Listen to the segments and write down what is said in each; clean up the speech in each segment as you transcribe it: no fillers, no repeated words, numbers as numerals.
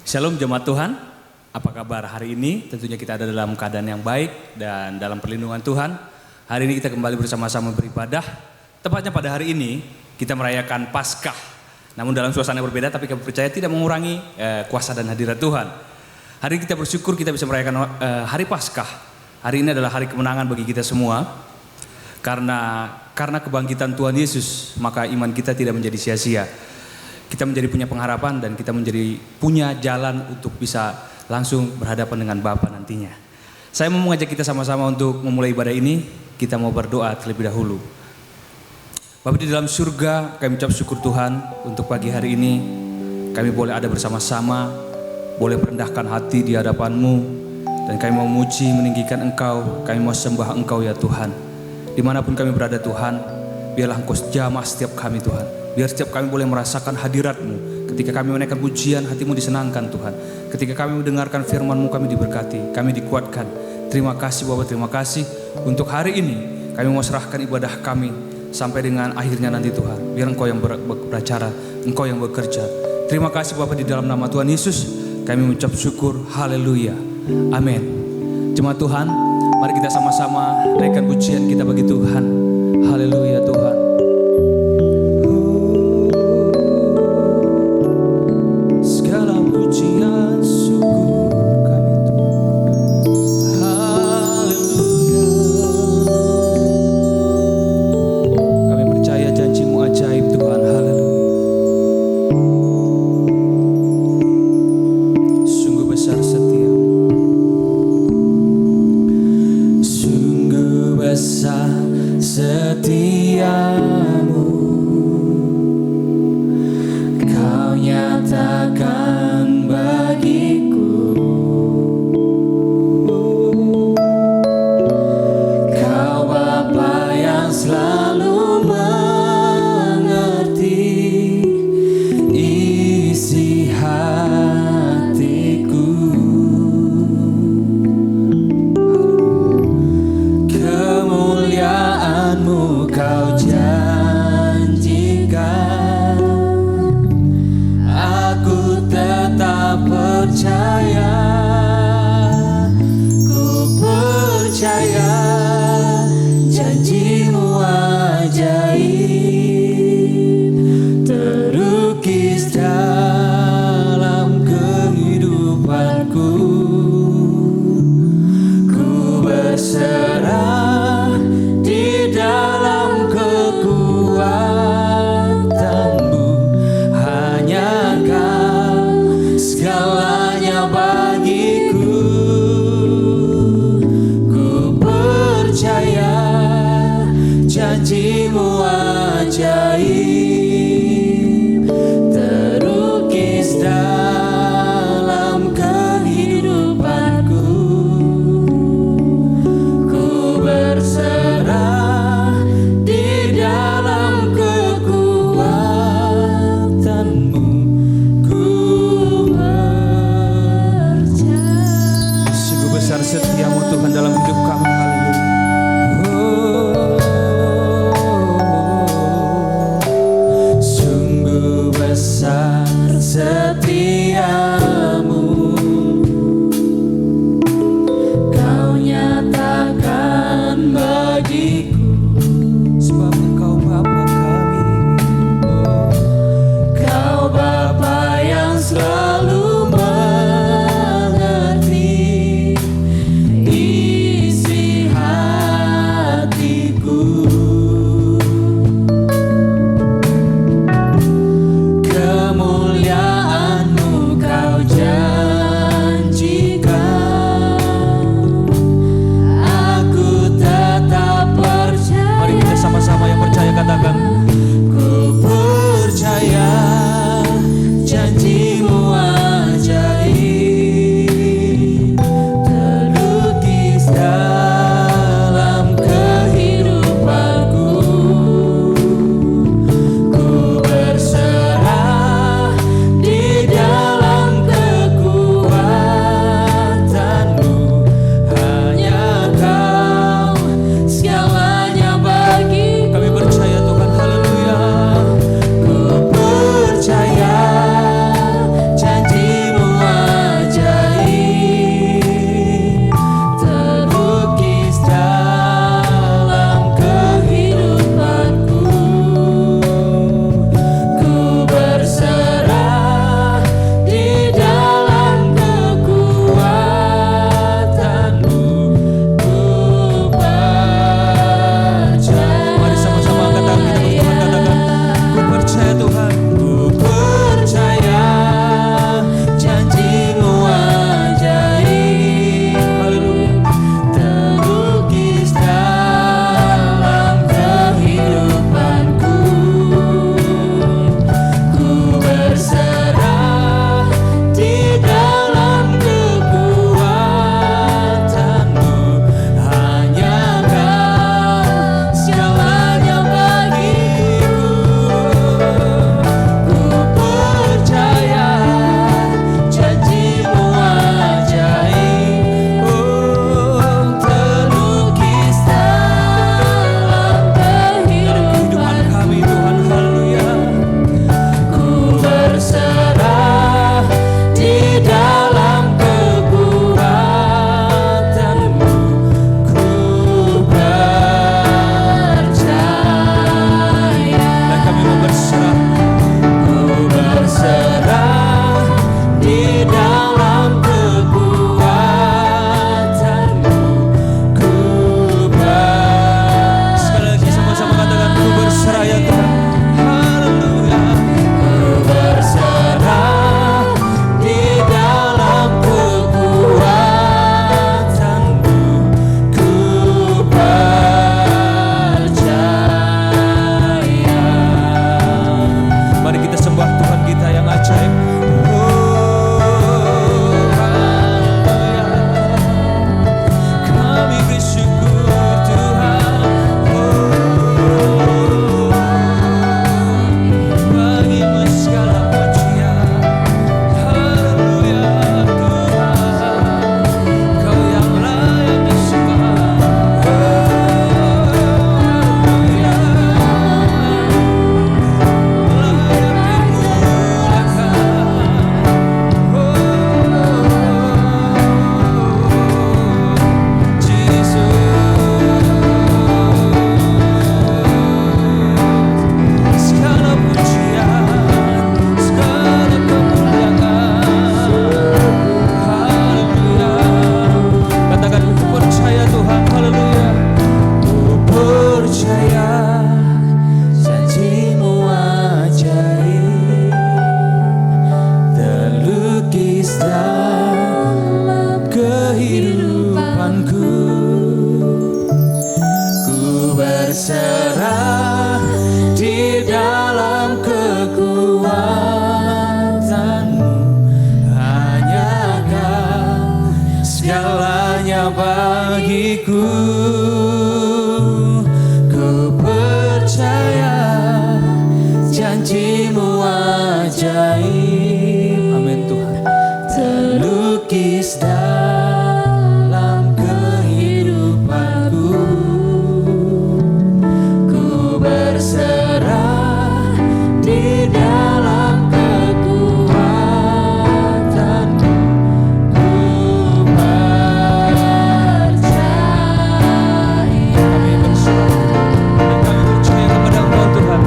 Shalom jemaat Tuhan, apa kabar hari ini? Tentunya kita ada dalam keadaan yang baik dan dalam perlindungan Tuhan. Hari ini kita kembali bersama-sama beribadah. Tepatnya pada hari ini kita merayakan Paskah. Namun dalam suasana yang berbeda, tapi kami percaya tidak mengurangi kuasa dan hadirat Tuhan. Hari ini kita bersyukur kita bisa merayakan hari Paskah. Hari ini adalah hari kemenangan bagi kita semua. Karena kebangkitan Tuhan Yesus, maka iman kita tidak menjadi sia-sia. Kita menjadi punya pengharapan dan kita menjadi punya jalan untuk bisa langsung berhadapan dengan Bapa nantinya. Saya mau mengajak kita sama-sama untuk memulai ibadah ini. Kita mau berdoa terlebih dahulu. Bapa di dalam surga, kami ucap syukur Tuhan untuk pagi hari ini. Kami boleh ada bersama-sama, boleh merendahkan hati di hadapan-Mu. Dan kami mau memuji, meninggikan Engkau, kami mau sembah Engkau ya Tuhan. Dimanapun kami berada Tuhan, biarlah Engkau jamah setiap kami Tuhan. Biar setiap kami boleh merasakan hadirat-Mu. Ketika kami menaikkan pujian, hati-Mu disenangkan Tuhan. Ketika kami mendengarkan firman-Mu, kami diberkati, kami dikuatkan. Terima kasih Bapak, terima kasih untuk hari ini. Kami mau serahkan ibadah kami sampai dengan akhirnya nanti Tuhan. Biar Engkau yang berbicara, Engkau yang bekerja. Terima kasih Bapak, di dalam nama Tuhan Yesus kami mengucap syukur. Haleluya, amin. Jemaat Tuhan, mari kita sama-sama naikkan pujian kita bagi Tuhan. Haleluya Tuhan. Hatiku bagiku. Ku percaya janji-Mu ajaib. Amin Tuhan. Terlukis dalam kehidupanku. Ku berserah di dalam kekuatan-Mu. Ku percaya. Kami bersyukur dan kami percaya kepada Engkau Tuhan.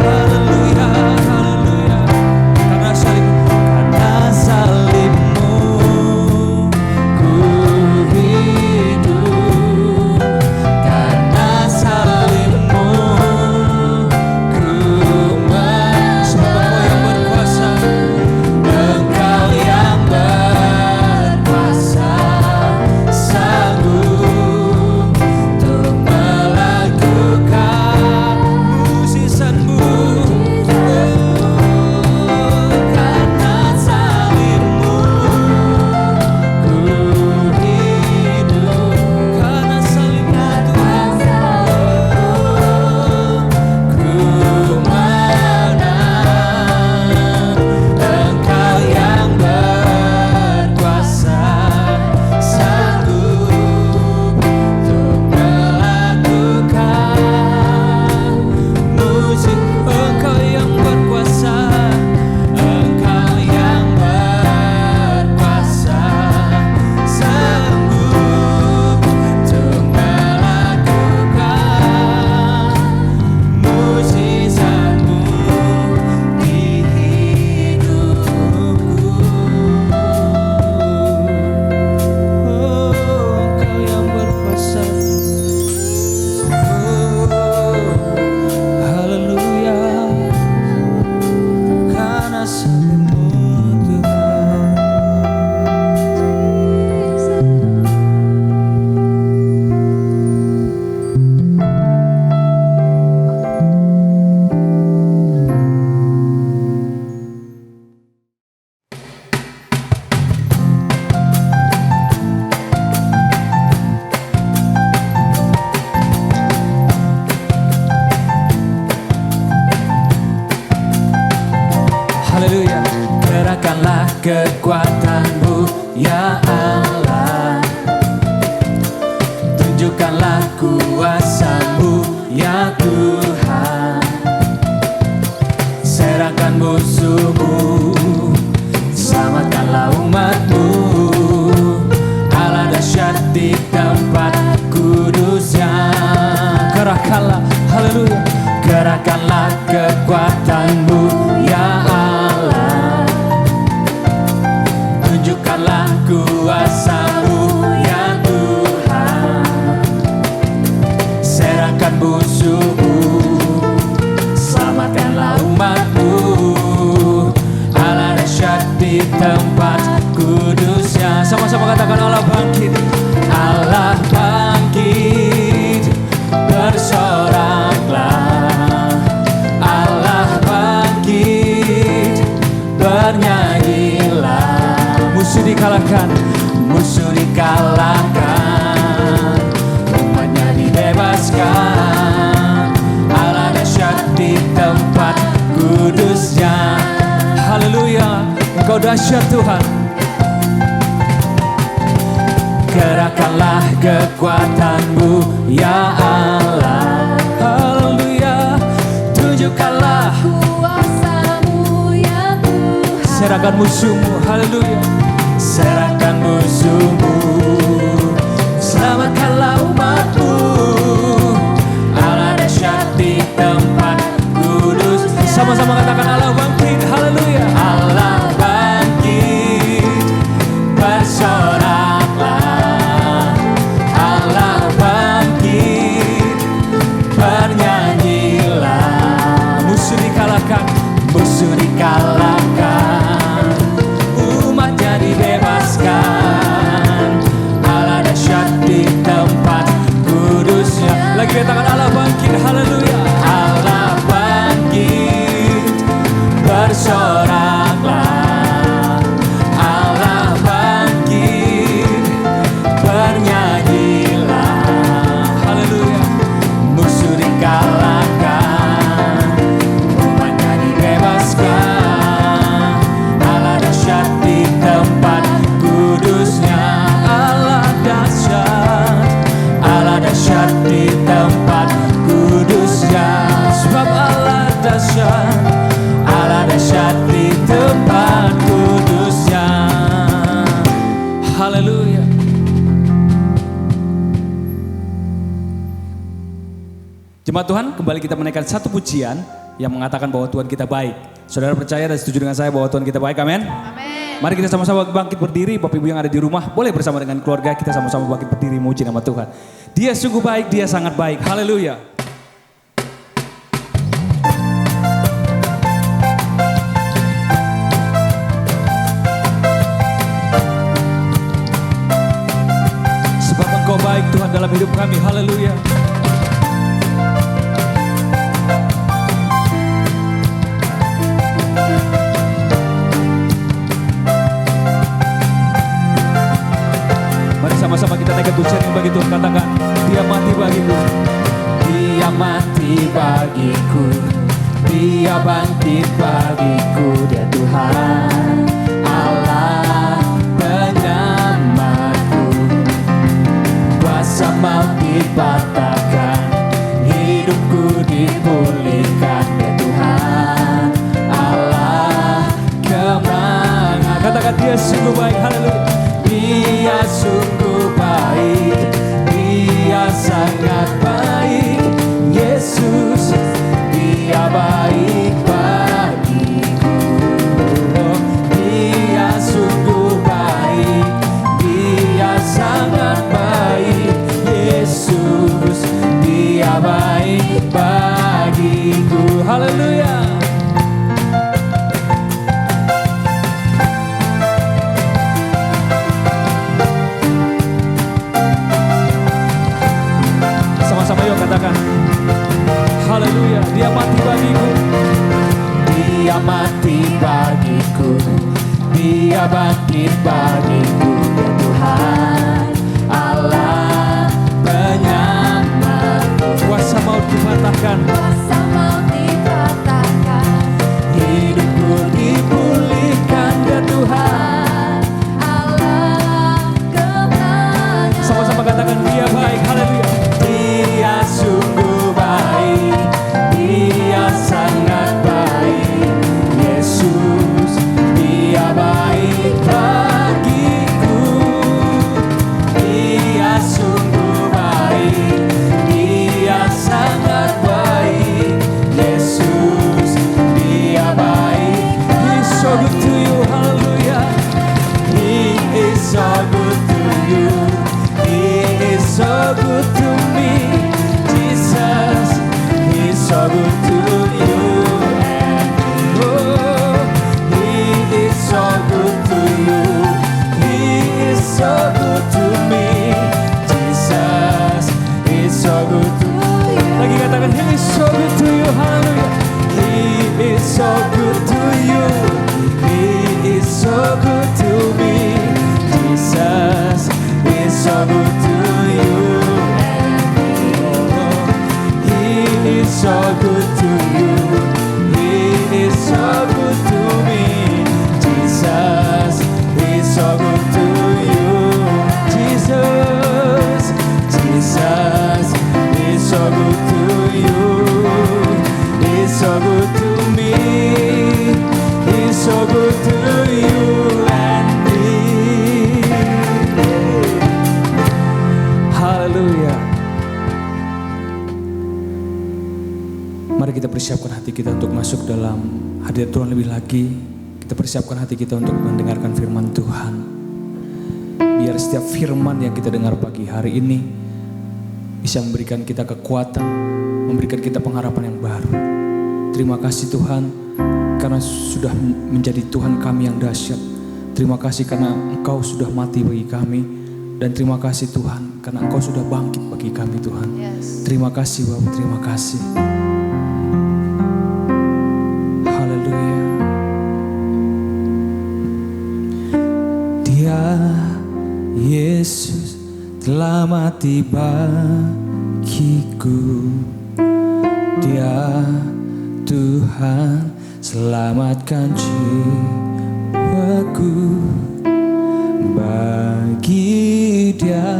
Haleluya, haleluya. Karena salib-Mu ku hidup. Karena salib-Mu ku sebab Engkau yang berkuasa. Engkau yang berkuasa, sanggup untuk melakukan mukjizat-Mu. Karena salib-Mu ku hidup. Karena salib-Mu Tuhan ku menang. Engkau yang berkuasa, sanggup untuk melakukan mujizat. Engkau yang berkuasa, Engkau yang berkuasa, sanggup untuk melakukan mujizat-Mu di hidupku. Oh, Engkau yang berkuasa. Haleluya. Karena salib-Mu Tuhan. Haleluya. Gerakkanlah kekuatan-Mu ya Allah. Tunjukkanlah kuasa-Mu ya Tuhan. Serahkan musuh-Mu, selamatkanlah umat-Mu. Allah dahsyat di tempat kudus-Nya. Gerakkanlah, haleluya. Gerakkanlah kekuatan-Mu ya Allah. Tunjukkanlah kuasa-Mu ya Tuhan. Serahkan musuh-Mu, selamatkanlah umat-Mu. Allah dahsyat di tempat kudus-Nya. Sama-sama katakan Allah bangkit. Allah bangkit, bersoraklah. Allah bangkit, bernyanyilah. Musuh dikalahkan, musuh dikalahkan. Umatnya dibebaskan. Allah dahsyat di tempat kudus-Nya. Haleluya, Engkau dahsyat Tuhan. Gerakkanlah kekuatan-Mu ya Allah. Haleluya. Tunjukkanlah kuasa-Mu ya Tuhan. serahkan musuh-Mu. Haleluya. Serahkan musuh-Mu, selamatkanlah umat-Mu. Allah dahsyat di tempat kudus. Sama-sama katakan Allah bangkit. Haleluya. Allah bangkit, bersoraklah. Allah bangkit, bernyanyilah. Musuh dikalahkan, musuh dikalahkan. Umatnya dibebaskan. Allah dahsyat di tempat kudus-Nya. Lagi katakan Allah bangkit. Haleluya. Allah bangkit, bersoraklah. Jemaat Tuhan, kembali kita menaikkan satu pujian yang mengatakan bahwa Tuhan kita baik. Saudara percaya dan setuju dengan saya bahwa Tuhan kita baik, amin? Amin. Mari kita sama-sama bangkit berdiri. Bapak Ibu yang ada di rumah, boleh bersama dengan keluarga kita sama-sama bangkit berdiri memuji nama Tuhan. Dia sungguh baik, dia sangat baik. Haleluya. Sebab Engkau baik Tuhan dalam hidup kami. Haleluya. Sama-sama kita naikkan pujian yang bagi Tuhan, katakan dia mati bagiku, dia mati bagiku, dia bangkit bagiku, dia Tuhan Allah penyelamatku. Kuasa maut dipatahkan, hidupku dipulihkan, dia Tuhan Allah kemenangan. Katakan dia sungguh baik, haleluya. Dia sungguh baik, dia sangat baik, Yesus, dia baik bagiku. Dia sungguh baik, dia sangat baik, Yesus, dia baik bagiku. Haleluya. Katakan haleluya, dia mati bagiku, dia mati bagiku, dia bangkit bagiku, ya Tuhan Allah penyelamatku. Kuasa maut dipatahkan, Kuasa maut dipatahkan, hidupku dipulihkan, ya Tuhan Allah kemenangan. Sama-sama katakan dia baik, haleluya. Dia sungguh baik, dia sangat baik, Yesus, dia baik bagiku. Dia sungguh baik, dia sangat baik, Yesus, dia baik. He's so good to you, hallelujah. He is so good to you. He is so good to me, Jesus. He's so good to you and me. Oh, He is so good to you. He is so good to me, Jesus. He's so good to you. Lagi katakan He is so good to you, hallelujah. He is so good to you. He is so good to me, Jesus. He's so good to you and me. Oh, He is so good to you. He is so good to me, Jesus. He's so good to you, Jesus. Jesus, He's so good to you. He's so good to me. He's so good to you and me. Haleluya. Mari kita persiapkan hati kita untuk masuk dalam hadirat Tuhan lebih lagi. Kita persiapkan hati kita untuk mendengarkan firman Tuhan. Biar setiap firman yang kita dengar pagi hari ini bisa memberikan kita kekuatan, memberikan kita pengharapan yang baru. Terima kasih Tuhan karena sudah menjadi Tuhan kami yang dahsyat. Terima kasih karena Engkau sudah mati bagi kami. Dan terima kasih Tuhan karena Engkau sudah bangkit bagi kami Tuhan. Yes. Terima kasih Bapak, terima kasih. Haleluya. Dia Yesus telah mati bagiku. Dia Tuhan selamatkan jiwaku. Bagi Dia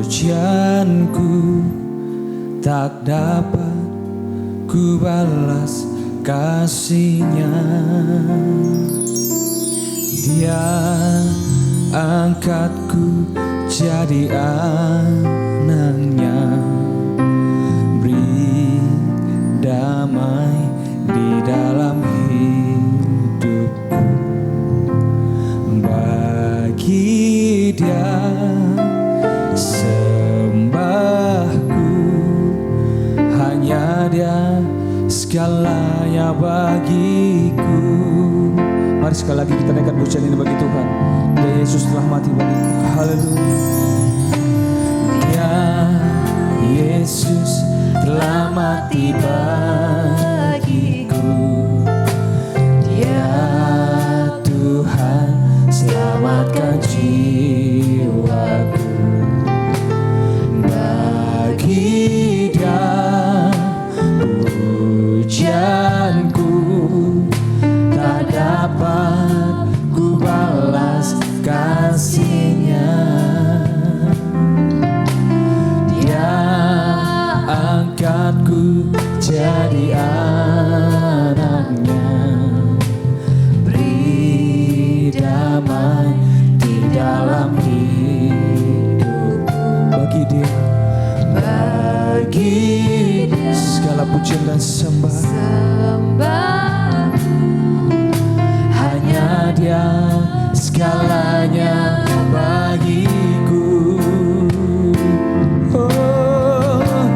pujianku tak dapat ku balas kasih-Nya. Dia angkatku jadi anak-Nya. hanya bagiku. Mari sekali lagi kita naikkan pujian ini bagi Tuhan. Dia Yesus telah mati bagiku. Haleluya. Dia Yesus telah mati bagiku. Dia Tuhan selamatkan jiwaku. Bagi Dia pujianku tak dapat ku balas kasih-Nya. Dia angkatku jadi anak-Nya, beri damai di dalam hidupku. Bagi Dia, bagi Dia segala pujian dan sembah. Hanya Dia segalanya bagiku. Oh,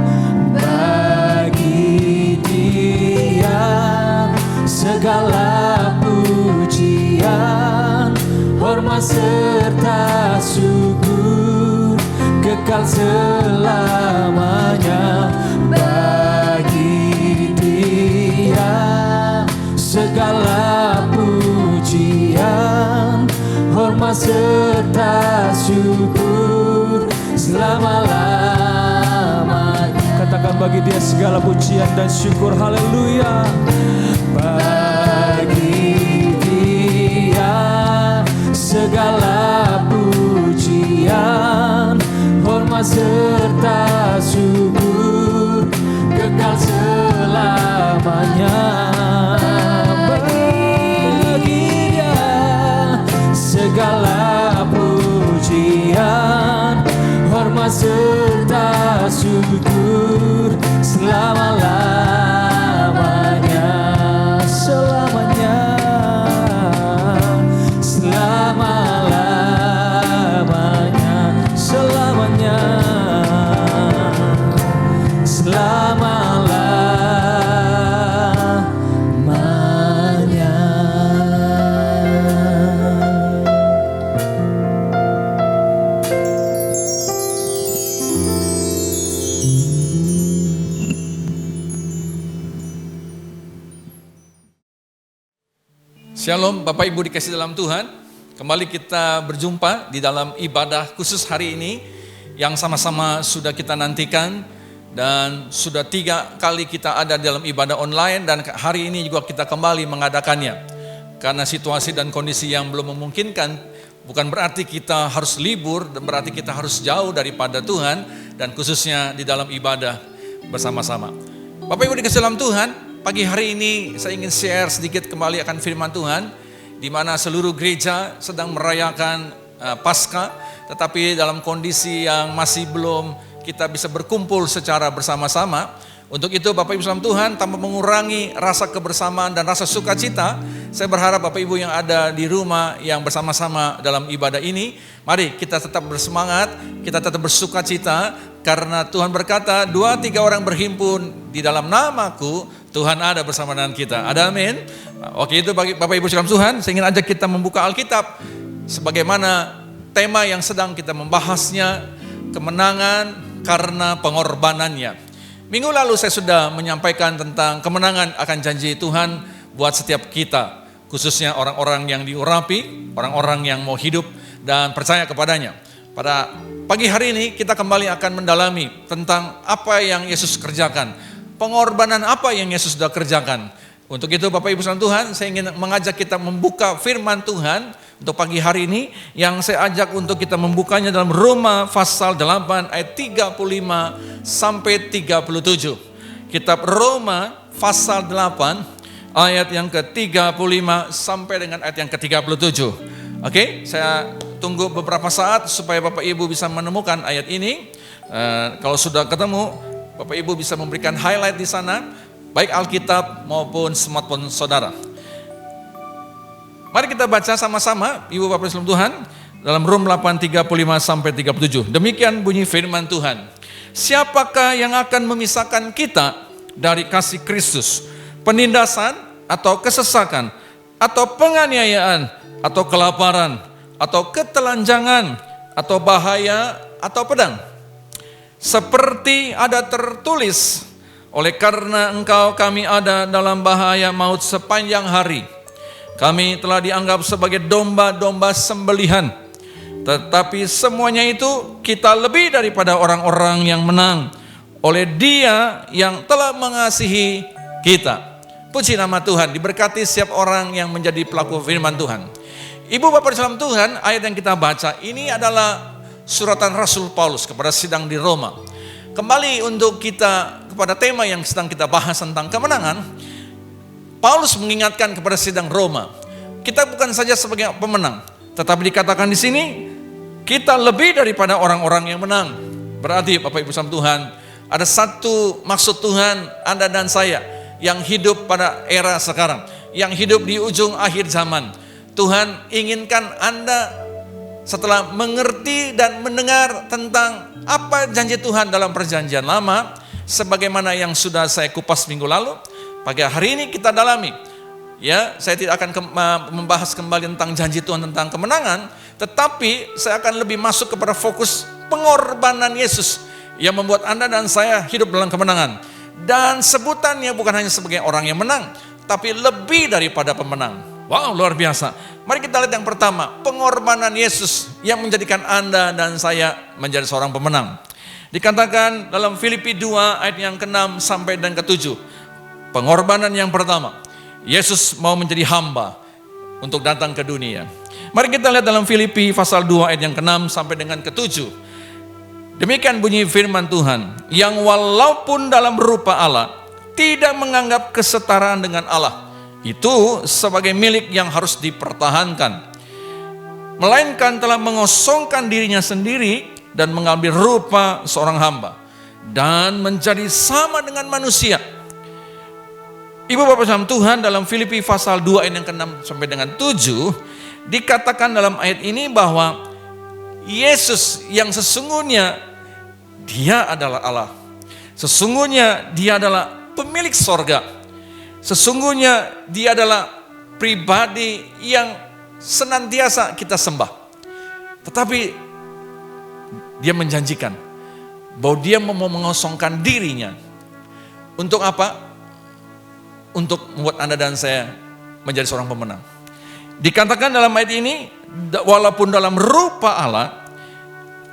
bagi Dia segala pujian, hormat serta syukur kekal selamanya. Bagi Dia segala pujian, hormat serta syukur selama-lamanya. Katakan, bagi Dia segala pujian dan syukur. Haleluya. Bagi Dia segala pujian, hormat serta syukur kekal selamanya. Bagi Dia segala pujian, hormat serta syukur selama-lamanya. Selamanya, selama-lamanya, selamanya, selama-lamanya. Shalom Bapak Ibu dikasih dalam Tuhan. Kembali kita berjumpa di dalam ibadah khusus hari ini yang sama-sama sudah kita nantikan. Dan sudah 3 kali kita ada dalam ibadah online, dan hari ini juga kita kembali mengadakannya. Karena situasi dan kondisi yang belum memungkinkan, bukan berarti kita harus libur, dan berarti kita harus jauh daripada Tuhan, dan khususnya di dalam ibadah bersama-sama. Bapak Ibu dikasih dalam Tuhan, pagi hari ini saya ingin share sedikit kembali akan firman Tuhan, di mana seluruh gereja sedang merayakan Paskah, tetapi dalam kondisi yang masih belum kita bisa berkumpul secara bersama-sama. Untuk itu Bapak Ibu dalam Tuhan, tanpa mengurangi rasa kebersamaan dan rasa sukacita, saya berharap Bapak Ibu yang ada di rumah yang bersama-sama dalam ibadah ini, mari kita tetap bersemangat, kita tetap bersukacita, karena Tuhan berkata, 2-3 orang berhimpun di dalam namaku, Tuhan ada bersama dengan kita. Ada amin? Oke, itu bagi Bapak Ibu dalam Tuhan, saya ingin ajak kita membuka Alkitab, sebagaimana tema yang sedang kita membahasnya, kemenangan karena pengorbanannya. Minggu lalu saya sudah menyampaikan tentang kemenangan akan janji Tuhan buat setiap kita, khususnya orang-orang yang diurapi, orang-orang yang mau hidup dan percaya kepadanya. Pada pagi hari ini kita kembali akan mendalami tentang apa yang Yesus kerjakan, pengorbanan apa yang Yesus sudah kerjakan. Untuk itu Bapak Ibu sekalian Tuhan, saya ingin mengajak kita membuka firman Tuhan untuk pagi hari ini, yang saya ajak untuk kita membukanya dalam Roma pasal 8 ayat 35 sampai 37. Kitab Roma pasal 8 ayat yang ke-35 sampai dengan ayat yang ke-37. Oke, saya tunggu beberapa saat supaya Bapak Ibu bisa menemukan ayat ini. Kalau sudah ketemu, Bapak Ibu bisa memberikan highlight di sana, baik Alkitab maupun smartphone saudara. Mari kita baca sama-sama, Ibu Bapak Ibu Tuhan, dalam Roma 8:35 sampai 37. Demikian bunyi firman Tuhan. Siapakah yang akan memisahkan kita dari kasih Kristus? penindasan atau kesesakan, atau penganiayaan, atau kelaparan, atau ketelanjangan, atau bahaya, atau pedang. Seperti ada tertulis, oleh karena engkau kami ada dalam bahaya maut sepanjang hari. Kami telah dianggap sebagai domba-domba sembelihan. Tetapi semuanya itu kita lebih daripada orang-orang yang menang oleh Dia yang telah mengasihi kita. Puji nama Tuhan, diberkati setiap orang yang menjadi pelaku firman Tuhan. Ibu bapak dalam Tuhan, ayat yang kita baca ini adalah suratan Rasul Paulus kepada sidang di Roma. Kembali untuk kita kepada tema yang sedang kita bahas tentang kemenangan. Paulus mengingatkan kepada sidang Roma, kita bukan saja sebagai pemenang, tetapi dikatakan di sini kita lebih daripada orang-orang yang menang. Berarti Bapak Ibu dalam Tuhan, ada satu maksud Tuhan Anda dan saya yang hidup pada era sekarang, yang hidup di ujung akhir zaman. Tuhan inginkan Anda setelah mengerti dan mendengar tentang apa janji Tuhan dalam perjanjian lama, sebagaimana yang sudah saya kupas minggu lalu, pagi hari ini kita dalami. Ya, saya tidak akan membahas kembali tentang janji Tuhan tentang kemenangan, tetapi saya akan lebih masuk kepada fokus pengorbanan Yesus yang membuat Anda dan saya hidup dalam kemenangan. Dan sebutannya bukan hanya sebagai orang yang menang, tapi lebih daripada pemenang. Wow, luar biasa. Mari kita lihat yang pertama, pengorbanan Yesus yang menjadikan Anda dan saya menjadi seorang pemenang. Dikatakan dalam Filipi 2 ayat yang ke-6 sampai dan ke-7. Pengorbanan yang pertama, Yesus mau menjadi hamba untuk datang ke dunia. Mari kita lihat dalam Filipi pasal 2 ayat yang ke-6 sampai dengan ke-7. Demikian bunyi firman Tuhan, yang walaupun dalam rupa Allah, tidak menganggap kesetaraan dengan Allah itu sebagai milik yang harus dipertahankan, melainkan telah mengosongkan dirinya sendiri dan mengambil rupa seorang hamba dan menjadi sama dengan manusia. Ibu bapak dalam Tuhan, dalam Filipi pasal 2 ayat yang ke-6 sampai dengan 7 dikatakan dalam ayat ini bahwa Yesus yang sesungguhnya Dia adalah Allah. Sesungguhnya Dia adalah pemilik sorga. Sesungguhnya Dia adalah pribadi yang senantiasa kita sembah. Tetapi Dia menjanjikan bahwa Dia mau mengosongkan dirinya. Untuk apa? Untuk membuat Anda dan saya menjadi seorang pemenang. Dikatakan dalam ayat ini, walaupun dalam rupa Allah,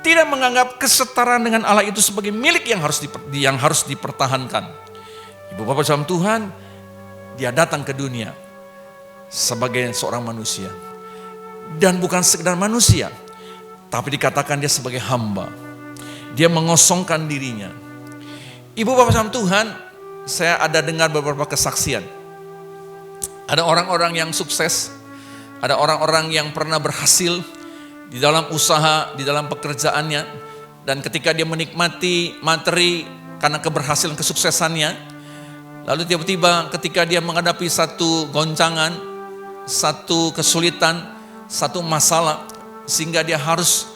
tidak menganggap kesetaraan dengan Allah itu sebagai milik yang harus dipertahankan. Ibu bapak dalam Tuhan, Dia datang ke dunia sebagai seorang manusia. Dan bukan sekedar manusia, tapi dikatakan Dia sebagai hamba. Dia mengosongkan dirinya. Ibu bapak dalam Tuhan, saya ada dengar beberapa kesaksian. Ada orang-orang yang sukses, ada orang-orang yang pernah berhasil di dalam usaha, di dalam pekerjaannya, dan ketika dia menikmati materi karena keberhasilan kesuksesannya, lalu tiba-tiba ketika dia menghadapi satu goncangan, satu kesulitan, satu masalah, sehingga dia harus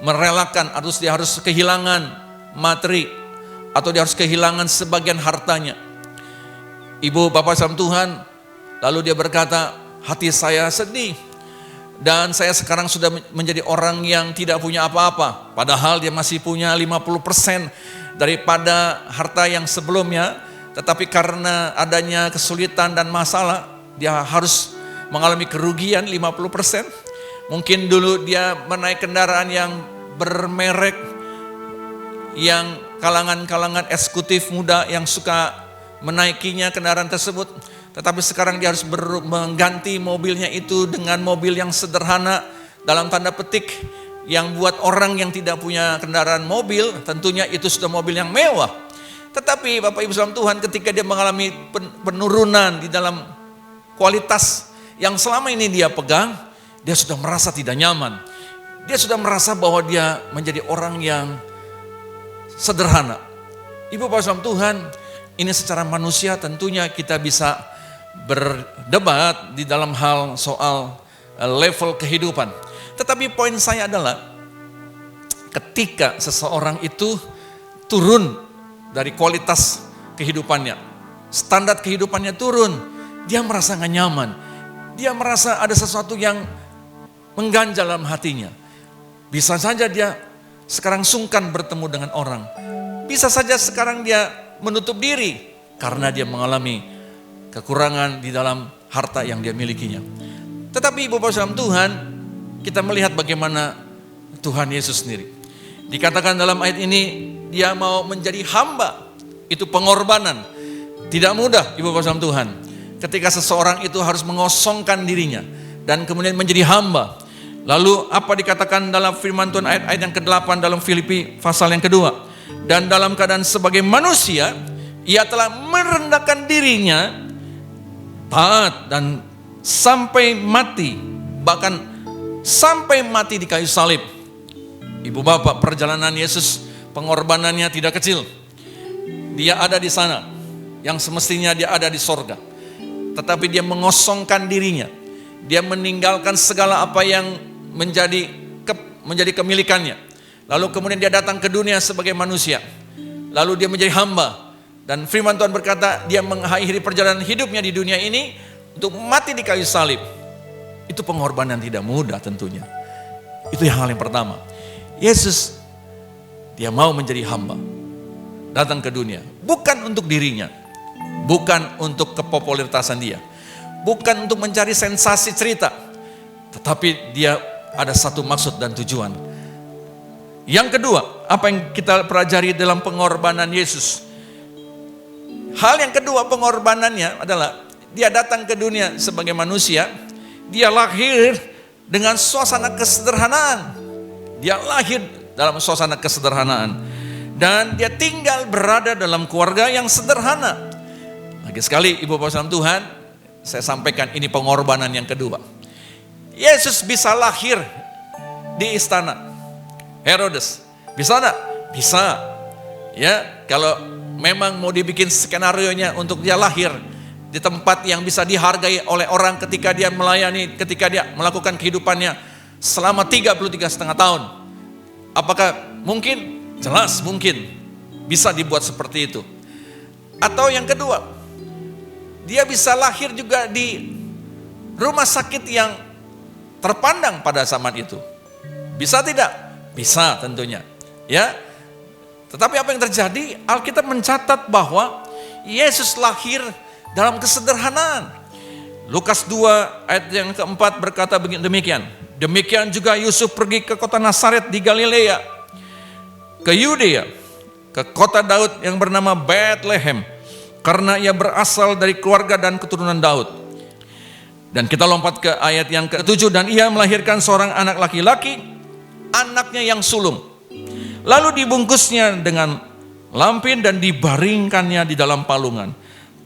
merelakan, dia harus kehilangan materi, atau dia harus kehilangan sebagian hartanya. Ibu bapak dalam Tuhan, lalu dia berkata, hati saya sedih. Dan saya sekarang sudah menjadi orang yang tidak punya apa-apa. Padahal dia masih punya 50% daripada harta yang sebelumnya. Tetapi karena adanya kesulitan dan masalah, dia harus mengalami kerugian 50%. Mungkin dulu dia menaik kendaraan yang bermerek, yang kalangan-kalangan eksekutif muda yang suka menaikinya kendaraan tersebut. Tetapi sekarang dia harus mengganti mobilnya itu dengan mobil yang sederhana, dalam tanda petik, yang buat orang yang tidak punya kendaraan mobil, tentunya itu sudah mobil yang mewah. Tetapi Bapak Ibu dalam Tuhan, ketika dia mengalami penurunan di dalam kualitas yang selama ini dia pegang, dia sudah merasa tidak nyaman. Dia sudah merasa bahwa dia menjadi orang yang sederhana. Ibu Bapak dalam Tuhan, ini secara manusia tentunya kita bisa berdebat di dalam hal soal level kehidupan. Tetapi poin saya adalah ketika seseorang itu turun dari kualitas kehidupannya, standar kehidupannya turun. Dia merasa gak nyaman. Dia merasa ada sesuatu yang mengganjal dalam hatinya. Bisa saja dia sekarang sungkan bertemu dengan orang. Bisa saja sekarang dia menutup diri karena dia mengalami kekurangan di dalam harta yang dia milikinya. Tetapi Ibu Bapak Saudara Tuhan, kita melihat bagaimana Tuhan Yesus sendiri. Dikatakan dalam ayat ini, dia mau menjadi hamba. Itu pengorbanan. Tidak mudah Ibu Bapak Saudara Tuhan. Ketika seseorang itu harus mengosongkan dirinya dan kemudian menjadi hamba. Lalu apa dikatakan dalam firman Tuhan ayat-ayat yang ke-8 dalam Filipi pasal yang kedua. Dan dalam keadaan sebagai manusia, ia telah merendahkan dirinya, taat dan sampai mati, bahkan sampai mati di kayu salib. Ibu bapak, perjalanan Yesus, pengorbanannya tidak kecil. Dia ada di sana, yang semestinya dia ada di sorga. Tetapi dia mengosongkan dirinya. Dia meninggalkan segala apa yang menjadi kemilikannya. Lalu kemudian dia datang ke dunia sebagai manusia. Lalu dia menjadi hamba. Dan firman Tuhan berkata, dia mengakhiri perjalanan hidupnya di dunia ini untuk mati di kayu salib. Itu pengorbanan tidak mudah tentunya. Itu hal yang pertama. Yesus, dia mau menjadi hamba. Datang ke dunia. Bukan untuk dirinya. Bukan untuk kepopuleritasan dia. Bukan untuk mencari sensasi cerita. Tetapi dia ada satu maksud dan tujuan. Yang kedua, apa yang kita pelajari dalam pengorbanan Yesus. Hal yang kedua pengorbanannya adalah dia datang ke dunia sebagai manusia. Dia lahir dengan suasana kesederhanaan. Dia lahir dalam suasana kesederhanaan. Dan dia tinggal berada dalam keluarga yang sederhana. Lagi sekali Ibu Bapak Saudara Tuhan, saya sampaikan ini pengorbanan yang kedua. Yesus bisa lahir di istana Herodes. Bisa enggak? Bisa. Ya, kalau memang mau dibikin skenario-nya untuk dia lahir di tempat yang bisa dihargai oleh orang ketika dia melayani, ketika dia melakukan kehidupannya selama 33,5 tahun. Apakah mungkin? Jelas mungkin. Bisa dibuat seperti itu. Atau yang kedua, dia bisa lahir juga di rumah sakit yang terpandang pada zaman itu. Bisa tidak? Bisa tentunya. Ya. Tetapi apa yang terjadi? Alkitab mencatat bahwa Yesus lahir dalam kesederhanaan. Lukas 2 ayat yang keempat berkata demikian. Demikian juga Yusuf pergi ke kota Nazaret di Galilea, ke Yudea, ke kota Daud yang bernama Bethlehem, karena ia berasal dari keluarga dan keturunan Daud. Dan kita lompat ke ayat yang ke-7. Dan ia melahirkan seorang anak laki-laki, anaknya yang sulung. Lalu dibungkusnya dengan lampin dan dibaringkannya di dalam palungan,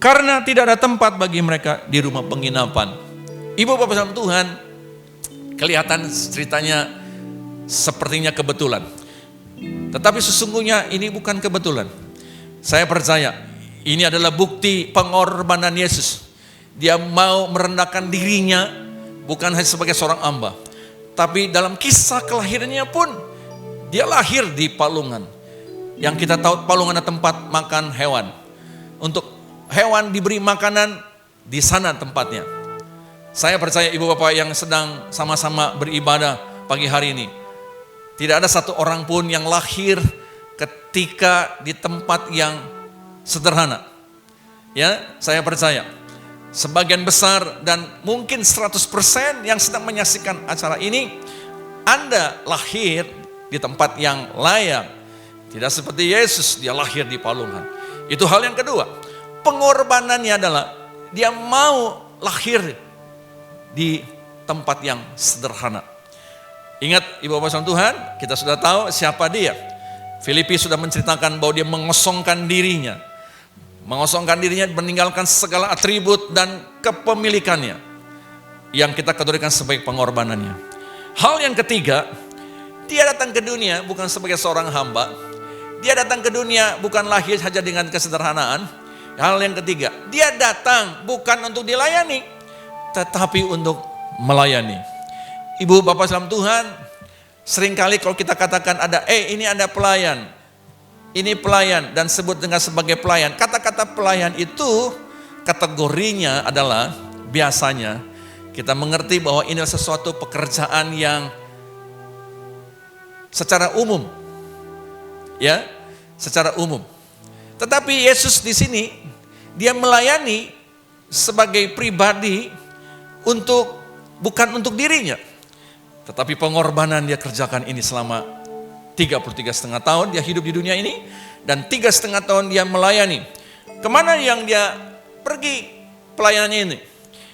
karena tidak ada tempat bagi mereka di rumah penginapan. Ibu Bapak Saudara Tuhan, kelihatan ceritanya sepertinya kebetulan. Tetapi sesungguhnya ini bukan kebetulan. Saya percaya ini adalah bukti pengorbanan Yesus. Dia mau merendahkan dirinya bukan hanya sebagai seorang hamba, tapi dalam kisah kelahirannya pun dia lahir di palungan. Yang kita tahu palungan adalah tempat makan hewan. Untuk hewan diberi makanan di sana tempatnya. Saya percaya ibu bapak yang sedang sama-sama beribadah pagi hari ini, tidak ada satu orang pun yang lahir ketika di tempat yang sederhana. Ya, saya percaya sebagian besar dan mungkin 100% yang sedang menyaksikan acara ini, Anda lahir di tempat yang layak. Tidak seperti Yesus, dia lahir di palungan. Itu hal yang kedua. Pengorbanannya adalah dia mau lahir di tempat yang sederhana. Ingat ibu bapak saudara Tuhan, kita sudah tahu siapa dia. Filipi sudah menceritakan bahwa dia mengosongkan dirinya. Mengosongkan dirinya, meninggalkan segala atribut dan kepemilikannya yang kita kategorikan sebagai pengorbanannya. Hal yang ketiga, dia datang ke dunia bukan sebagai seorang hamba. Dia datang ke dunia bukan lahir saja dengan kesederhanaan. Hal yang ketiga, dia datang bukan untuk dilayani, tetapi untuk melayani. Ibu bapak salam Tuhan, seringkali kalau kita katakan ada ini ada pelayan, ini pelayan dan sebut dengan sebagai pelayan. Kata-kata pelayan itu kategorinya adalah biasanya kita mengerti bahwa ini adalah sesuatu pekerjaan yang secara umum. Ya, secara umum. Tetapi Yesus di sini dia melayani sebagai pribadi bukan untuk dirinya. Tetapi pengorbanan dia kerjakan ini selama 33,5 tahun dia hidup di dunia ini, dan 3,5 tahun dia melayani. Kemana yang dia pergi pelayanannya ini?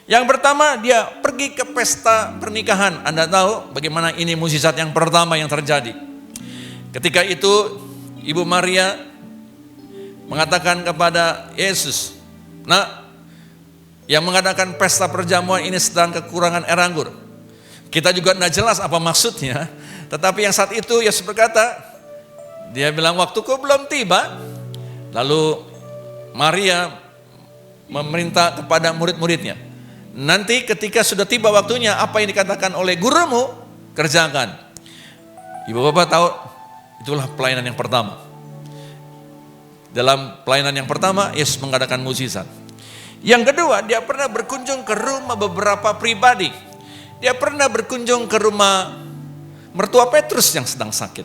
Yang pertama dia pergi ke pesta pernikahan. Anda tahu bagaimana ini mukjizat yang pertama yang terjadi. Ketika itu Ibu Maria mengatakan kepada Yesus, "Nak, yang mengadakan pesta perjamuan ini sedang kekurangan air anggur." Kita juga tidak jelas apa maksudnya. Tetapi yang saat itu Yesus berkata, dia bilang waktuku belum tiba. Lalu Maria meminta kepada murid-muridnya, nanti ketika sudah tiba waktunya, apa yang dikatakan oleh gurumu, kerjakan. Ibu bapak tahu, itulah pelayanan yang pertama. Dalam pelayanan yang pertama, Yesus mengadakan mukjizat. Yang kedua, dia pernah berkunjung ke rumah beberapa pribadi. Dia pernah berkunjung ke rumah mertua Petrus yang sedang sakit.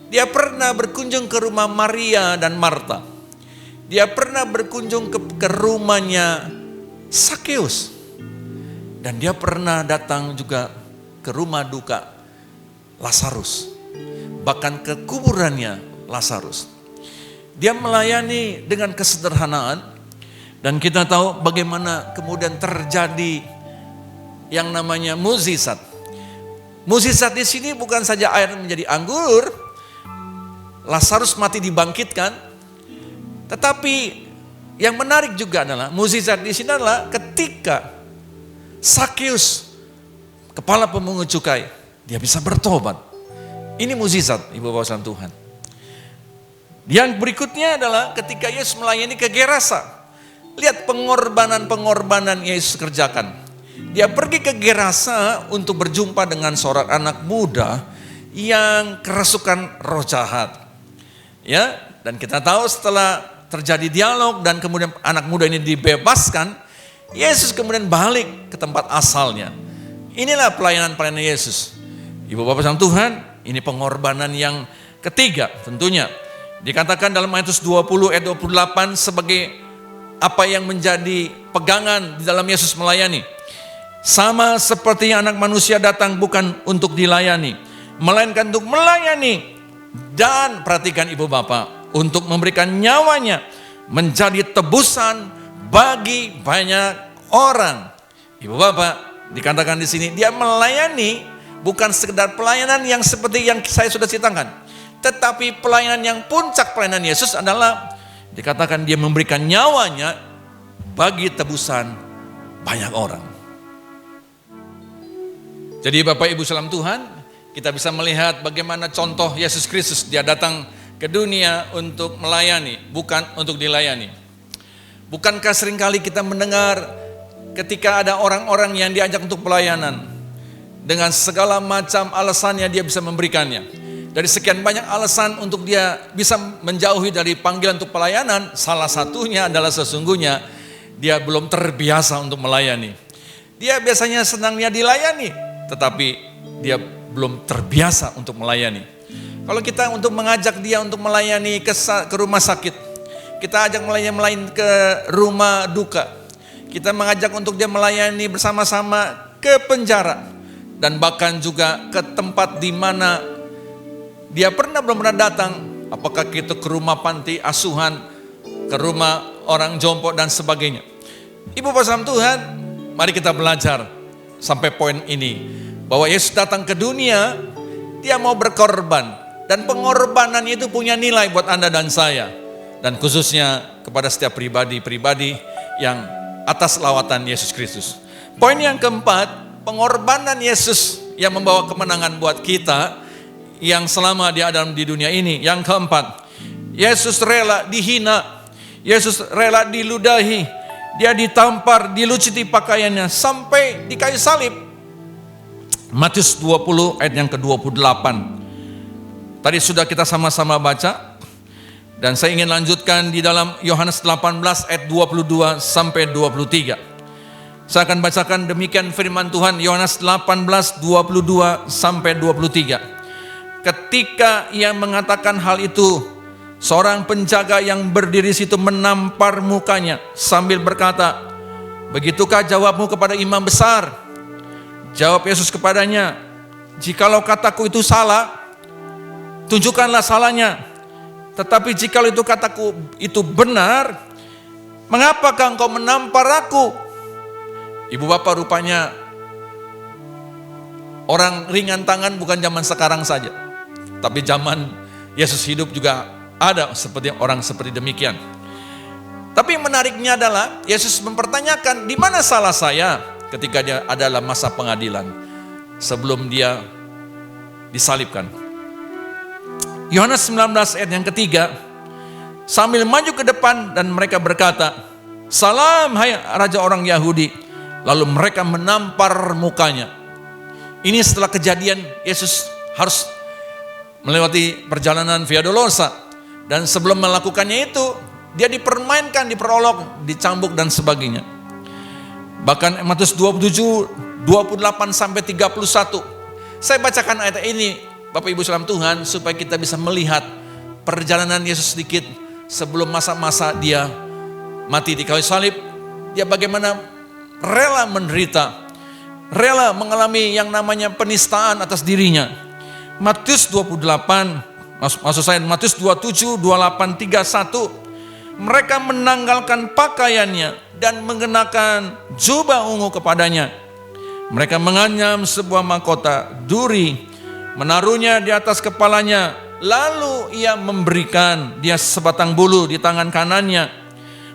Dia pernah berkunjung ke rumah Maria dan Marta. Dia pernah berkunjung ke rumahnya Sakeus. Dan dia pernah datang juga ke rumah duka Lazarus. Bahkan ke kuburannya Lazarus. Dia melayani dengan kesederhanaan. Dan kita tahu bagaimana kemudian terjadi yang namanya mukjizat. Mukjizat di sini bukan saja air menjadi anggur, Lazarus mati dibangkitkan, tetapi yang menarik juga adalah mukjizat di sini adalah ketika Sakeus, kepala pemungut cukai, dia bisa bertobat. Ini mukjizat, Ibu Bapak Saudara Tuhan. Yang berikutnya adalah ketika Yesus melayani ke Gerasa. Lihat pengorbanan-pengorbanan Yesus kerjakan. Dia pergi ke Gerasa untuk berjumpa dengan seorang anak muda yang kerasukan roh jahat. Ya, dan kita tahu setelah terjadi dialog dan kemudian anak muda ini dibebaskan, Yesus kemudian balik ke tempat asalnya. Inilah pelayanan-pelayanan Yesus. Ibu Bapak Saudara Tuhan, ini pengorbanan yang ketiga tentunya. Dikatakan dalam Matius 20 ayat 28 sebagai apa yang menjadi pegangan di dalam Yesus melayani. Sama seperti anak manusia datang bukan untuk dilayani, melainkan untuk melayani. Dan perhatikan ibu bapak, untuk memberikan nyawanya menjadi tebusan bagi banyak orang. Ibu bapak, dikatakan di sini dia melayani bukan sekedar pelayanan yang seperti yang saya sudah ceritakan, tetapi pelayanan yang puncak pelayanan Yesus adalah dikatakan dia memberikan nyawanya bagi tebusan banyak orang. Jadi Bapak Ibu salam Tuhan, kita bisa melihat bagaimana contoh Yesus Kristus. Dia datang ke dunia untuk melayani, bukan untuk dilayani. Bukankah seringkali kita mendengar ketika ada orang-orang yang diajak untuk pelayanan, dengan segala macam alasannya dia bisa memberikannya. Dari sekian banyak alasan untuk dia bisa menjauhi dari panggilan untuk pelayanan, salah satunya adalah sesungguhnya dia belum terbiasa untuk melayani. Dia biasanya senangnya dilayani, tetapi dia belum terbiasa untuk melayani. Kalau kita untuk mengajak dia untuk melayani ke rumah sakit, kita ajak melayani ke rumah duka, kita mengajak untuk dia melayani bersama-sama ke penjara, dan bahkan juga ke tempat di mana dia belum pernah datang, apakah kita ke rumah panti asuhan, ke rumah orang jompo dan sebagainya. Ibu Bapak Tuhan, mari kita belajar sampai poin ini, bahwa Yesus datang ke dunia, dia mau berkorban, dan pengorbanan itu punya nilai buat Anda dan saya, dan khususnya kepada setiap pribadi-pribadi yang atas lawatan Yesus Kristus. Poin yang keempat, pengorbanan Yesus yang membawa kemenangan buat kita yang selama dia ada di dunia ini. Yang keempat, Yesus rela dihina, Yesus rela diludahi, dia ditampar, dilucuti pakaiannya sampai di kayu salib. Matius 20 ayat yang ke-28. Tadi sudah kita sama-sama baca. Dan saya ingin lanjutkan di dalam Yohanes 18 ayat 22 sampai 23. Saya akan bacakan demikian firman Tuhan, Yohanes 18, 22 sampai 23. Ketika ia mengatakan hal itu, seorang penjaga yang berdiri situ menampar mukanya sambil berkata, "Begitukah jawabmu kepada imam besar?" Jawab Yesus kepadanya, "Jikalau kataku itu salah, tunjukkanlah salahnya. Tetapi jikalau itu kataku itu benar, mengapakah engkau menampar aku?" Ibu bapak, rupanya orang ringan tangan bukan zaman sekarang saja, tapi zaman Yesus hidup juga ada seperti orang seperti demikian. Tapi menariknya adalah Yesus mempertanyakan, di mana salah saya ketika dia adalah masa pengadilan sebelum dia disalibkan. Yohanes 19 ayat yang ketiga, sambil maju ke depan dan mereka berkata, "Salam hai Raja orang Yahudi." Lalu mereka menampar mukanya. Ini setelah kejadian Yesus harus melewati perjalanan Via Dolorosa. Dan sebelum melakukannya itu, dia dipermainkan, diperolok, dicambuk dan sebagainya. Bahkan Matius 27, 28 sampai 31. Saya bacakan ayat ini Bapak Ibu salam Tuhan, supaya kita bisa melihat perjalanan Yesus sedikit sebelum masa-masa dia mati di kayu salib. Dia bagaimana rela menderita, rela mengalami yang namanya penistaan atas dirinya. Matius 28, maksud saya Matius 27, 28, 31. Mereka menanggalkan pakaiannya dan mengenakan jubah ungu kepadanya. Mereka menganyam sebuah mahkota duri, menaruhnya di atas kepalanya, lalu ia memberikan dia sebatang bulu di tangan kanannya.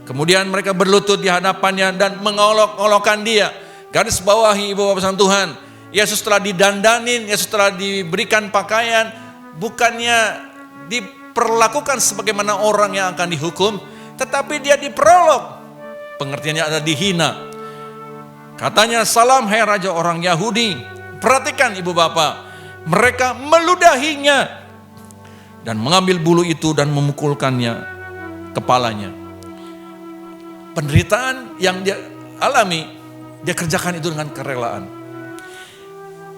Kemudian mereka berlutut di hadapannya dan mengolok-olokkan dia. Garis bawahi Ibu Bapak Saudara Tuhan, Yesus telah didandanin, Yesus telah diberikan pakaian, bukannya diperlakukan sebagaimana orang yang akan dihukum, tetapi dia diperolok. Pengertiannya ada dihina. Katanya, "Salam hai Raja orang Yahudi." Perhatikan Ibu Bapak, mereka meludahinya dan mengambil bulu itu dan memukulkannya kepalanya. Penderitaan yang dia alami, dia kerjakan itu dengan kerelaan.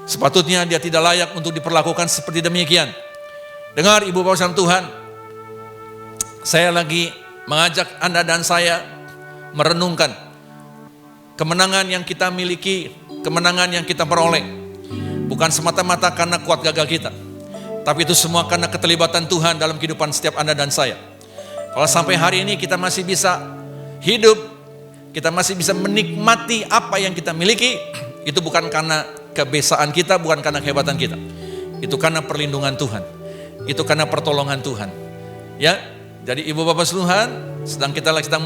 Sepatutnya dia tidak layak untuk diperlakukan seperti demikian. Dengar Ibu Bapak Saudara Tuhan, saya lagi mengajak Anda dan saya merenungkan kemenangan yang kita miliki, kemenangan yang kita peroleh. Bukan semata-mata karena kuat gagal kita, tapi itu semua karena keterlibatan Tuhan dalam kehidupan setiap Anda dan saya. Kalau sampai hari ini kita masih bisa hidup, kita masih bisa menikmati apa yang kita miliki, itu bukan karena kebiasaan kita, bukan karena kehebatan kita. Itu karena perlindungan Tuhan, itu karena pertolongan Tuhan. Ya, jadi Ibu Bapak Tuhan, sedang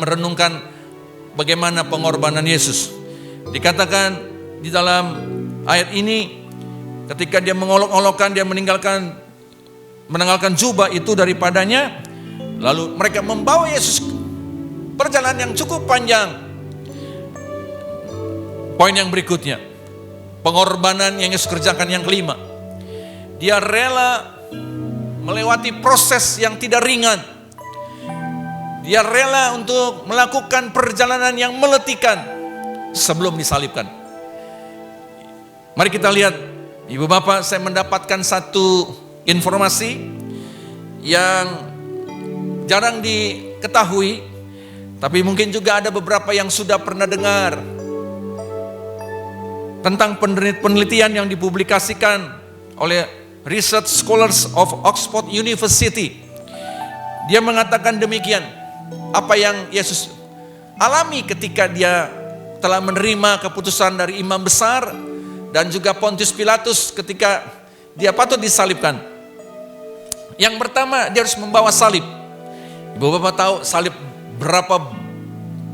merenungkan bagaimana pengorbanan Yesus. Dikatakan di dalam ayat ini, ketika dia mengolok-olokkan, dia menanggalkan jubah itu daripadanya, lalu mereka membawa Yesus perjalanan yang cukup panjang. Poin yang berikutnya, pengorbanan yang Yesus kerjakan yang kelima. Dia rela melewati proses yang tidak ringan. Dia rela untuk melakukan perjalanan yang meletikan sebelum disalibkan. Mari kita lihat, Ibu Bapak, saya mendapatkan satu informasi yang jarang diketahui, tapi mungkin juga ada beberapa yang sudah pernah dengar tentang penelitian yang dipublikasikan oleh Research Scholars of Oxford University. Dia mengatakan demikian, apa yang Yesus alami ketika dia telah menerima keputusan dari imam besar dan juga Pontius Pilatus ketika dia patut disalibkan. Yang pertama, dia harus membawa salib. Ibu Bapak tahu salib berapa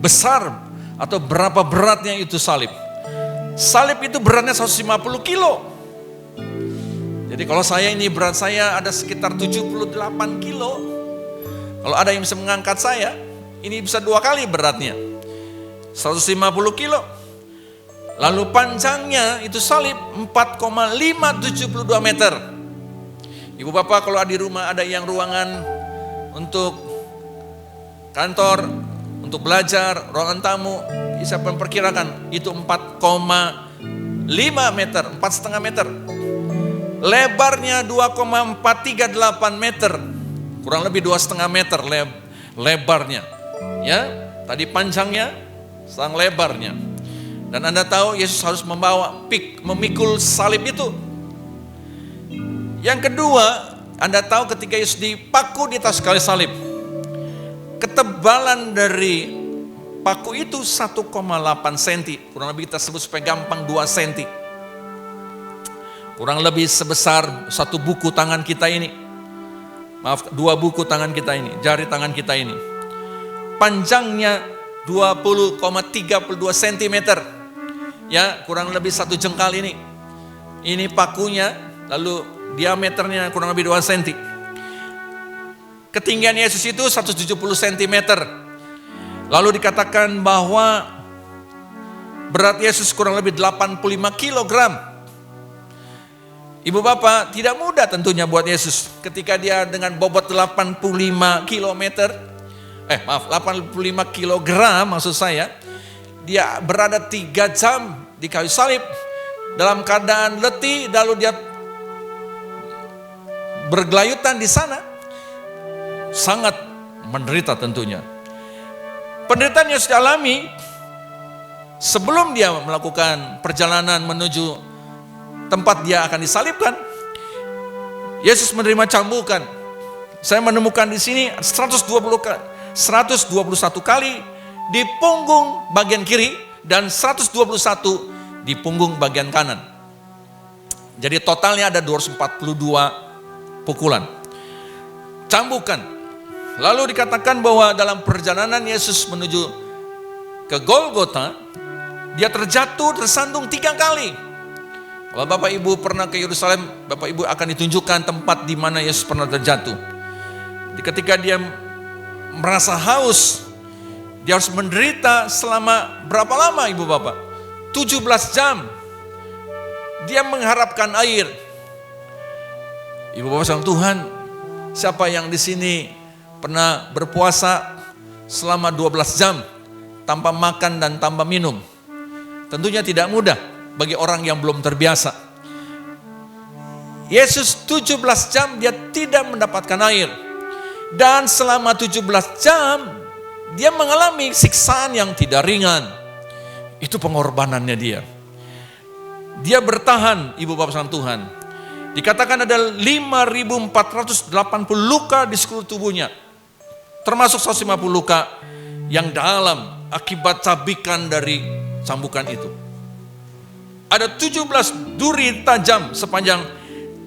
besar atau berapa beratnya itu salib. Salib itu beratnya 150 kilo. Jadi kalau saya ini berat saya ada sekitar 78 kilo. Kalau ada yang bisa mengangkat saya, ini bisa 2 kali beratnya. 150 kilo. Lalu panjangnya itu salib 4,572 meter. Ibu Bapak, kalau di rumah ada yang ruangan untuk kantor, untuk belajar, ruangan tamu, bisa memperkirakan itu 4,5 meter, 4,5 meter. Lebarnya 2,438 meter, kurang lebih 2,5 meter lebarnya. Ya, tadi panjangnya, sekarang lebarnya. Dan Anda tahu Yesus harus memikul salib itu. Yang kedua, Anda tahu ketika Yesus dipaku di atas kayu salib, ketebalan dari paku itu 1,8 cm, kurang lebih kita sebut supaya gampang 2 cm. Kurang lebih sebesar 1 buku tangan kita ini. Maaf, 2 buku tangan kita ini, jari tangan kita ini. Panjangnya 20,32 cm. Ya, kurang lebih 1 jengkal ini. Ini pakunya, lalu diameternya kurang lebih 2 cm. Ketinggian Yesus itu 170 cm. Lalu dikatakan bahwa berat Yesus kurang lebih 85 kg. Ibu bapak, tidak mudah tentunya buat Yesus ketika dia dengan bobot 85 kg maksud saya. Dia berada 3 jam di kayu salib dalam keadaan letih, lalu dia bergelayutan di sana. Sangat menderita tentunya. Penderitaan yang sudah alami sebelum dia melakukan perjalanan menuju tempat dia akan disalibkan. Yesus menerima cambukan. Saya menemukan di sini 121 kali di punggung bagian kiri dan 121 di punggung bagian kanan. Jadi totalnya ada 242 pukulan. Cambukan. Lalu dikatakan bahwa dalam perjalanan Yesus menuju ke Golgota, dia terjatuh, tersandung 3 kali. Kalau Bapak Ibu pernah ke Yerusalem, Bapak Ibu akan ditunjukkan tempat di mana Yesus pernah terjatuh. Ketika dia merasa haus, dia harus menderita selama berapa lama Ibu Bapak? 17 jam. Dia mengharapkan air. Ibu Bapak sama Tuhan, siapa yang di sini pernah berpuasa selama 12 jam tanpa makan dan tanpa minum? Tentunya tidak mudah bagi orang yang belum terbiasa. Yesus 17 jam dia tidak mendapatkan air. Dan selama 17 jam dia mengalami siksaan yang tidak ringan. Itu pengorbanannya dia. Dia bertahan, Ibu Bapak saudara Tuhan. Dikatakan ada 5.480 luka di seluruh tubuhnya. Termasuk 150 luka yang dalam akibat cabikan dari cambukan itu. Ada 17 duri tajam sepanjang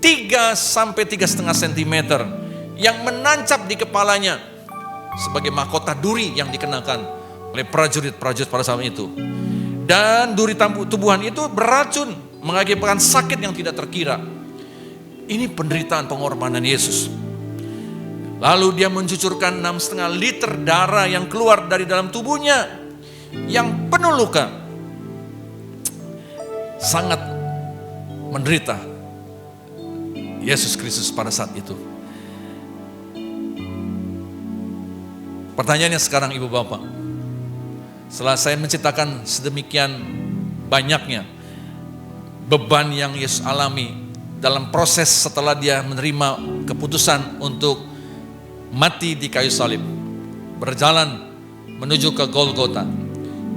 3 sampai 3,5 cm yang menancap di kepalanya sebagai mahkota duri yang dikenakan oleh prajurit-prajurit pada saat itu. Dan duri tubuhan itu beracun, mengakibatkan sakit yang tidak terkira. Ini penderitaan pengorbanan Yesus. Lalu dia mencucurkan 6,5 liter darah yang keluar dari dalam tubuhnya yang penuh luka. Sangat menderita Yesus Kristus pada saat itu. Pertanyaannya sekarang Ibu Bapak, setelah saya menceritakan sedemikian banyaknya beban yang Yesus alami dalam proses setelah dia menerima keputusan untuk mati di kayu salib, berjalan menuju ke Golgota.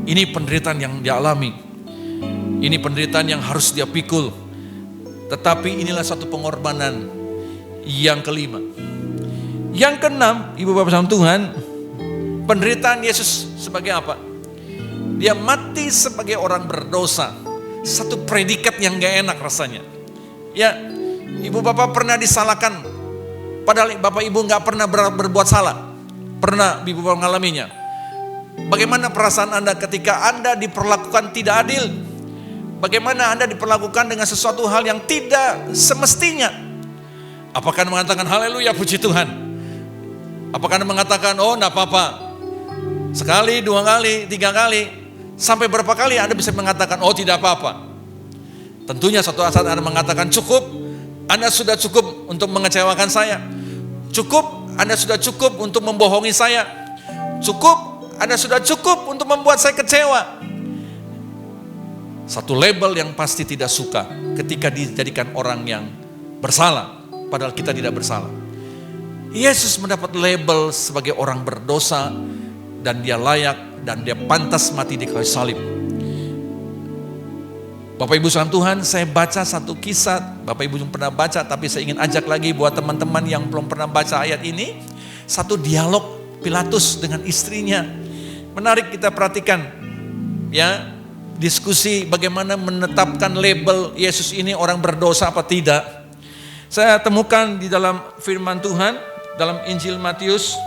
Ini penderitaan yang dia alami. Ini penderitaan yang harus dia pikul. Tetapi inilah satu pengorbanan yang kelima. Yang keenam, Ibu Bapak saudara Tuhan, penderitaan Yesus sebagai apa? Dia mati sebagai orang berdosa. Satu predikat yang gak enak rasanya. Ya, Ibu Bapak pernah disalahkan, padahal Bapak Ibu gak pernah berbuat salah. Pernah Ibu Bapak mengalaminya. Bagaimana perasaan Anda ketika Anda diperlakukan tidak adil? Bagaimana Anda diperlakukan dengan sesuatu hal yang tidak semestinya? Apakah Anda mengatakan haleluya puji Tuhan? Apakah Anda mengatakan oh enggak apa-apa? Sekali, 2 kali, 3 kali, sampai berapa kali Anda bisa mengatakan oh tidak apa-apa? Tentunya suatu saat Anda mengatakan cukup, Anda sudah cukup untuk mengecewakan saya. Cukup, Anda sudah cukup untuk membohongi saya. Cukup, Anda sudah cukup untuk membuat saya kecewa. Satu label yang pasti tidak suka ketika dijadikan orang yang bersalah, padahal kita tidak bersalah. Yesus mendapat label sebagai orang berdosa dan dia layak dan dia pantas mati di kayu salib. Bapak Ibu salam Tuhan, saya baca satu kisah, Bapak Ibu belum pernah baca, tapi saya ingin ajak lagi buat teman-teman yang belum pernah baca ayat ini, satu dialog Pilatus dengan istrinya. Menarik kita perhatikan, ya, diskusi bagaimana menetapkan label Yesus ini orang berdosa apa tidak. Saya temukan di dalam firman Tuhan, dalam Injil Matius.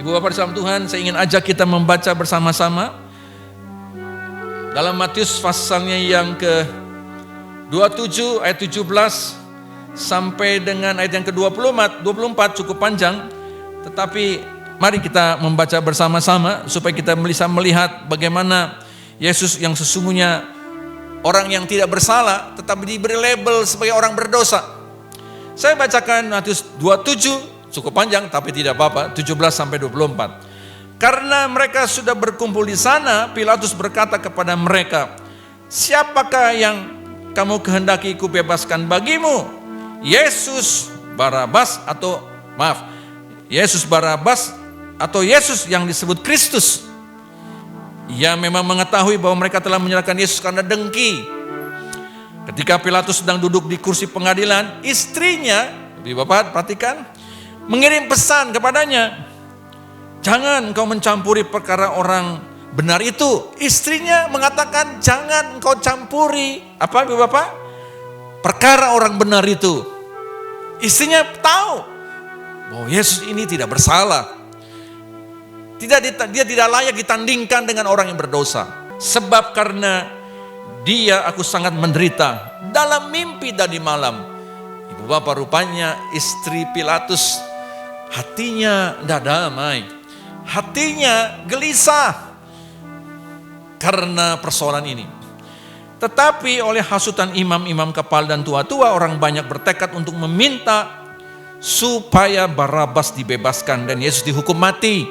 Ibu Bapak salam Tuhan, saya ingin ajak kita membaca bersama-sama. Dalam Matius pasalnya yang ke-27 ayat 17 sampai dengan ayat yang ke-24 cukup panjang. Tetapi mari kita membaca bersama-sama supaya kita bisa melihat bagaimana Yesus yang sesungguhnya orang yang tidak bersalah tetapi diberi label sebagai orang berdosa. Saya bacakan Matius 27, cukup panjang tapi tidak apa-apa, 17 sampai 24. Karena mereka sudah berkumpul di sana, Pilatus berkata kepada mereka, "Siapakah yang kamu kehendaki kubebaskan bagimu? Yesus Barabas atau Yesus yang disebut Kristus?" Ia memang mengetahui bahwa mereka telah menyerahkan Yesus karena dengki. Ketika Pilatus sedang duduk di kursi pengadilan, istrinya, Ibu Bapak perhatikan, mengirim pesan kepadanya, "Jangan engkau mencampuri perkara orang benar itu." Istrinya mengatakan, "Jangan engkau campuri." Apa Ibu Bapak? Perkara orang benar itu. Istrinya tahu bahwa Yesus ini tidak bersalah. Dia tidak layak ditandingkan dengan orang yang berdosa. Sebab karena dia aku sangat menderita dalam mimpi dan di malam. Ibu Bapak, rupanya istri Pilatus hatinya tidak damai. Hatinya gelisah karena persoalan ini. Tetapi oleh hasutan imam-imam kepala dan tua-tua, orang banyak bertekad untuk meminta supaya Barabas dibebaskan dan Yesus dihukum mati.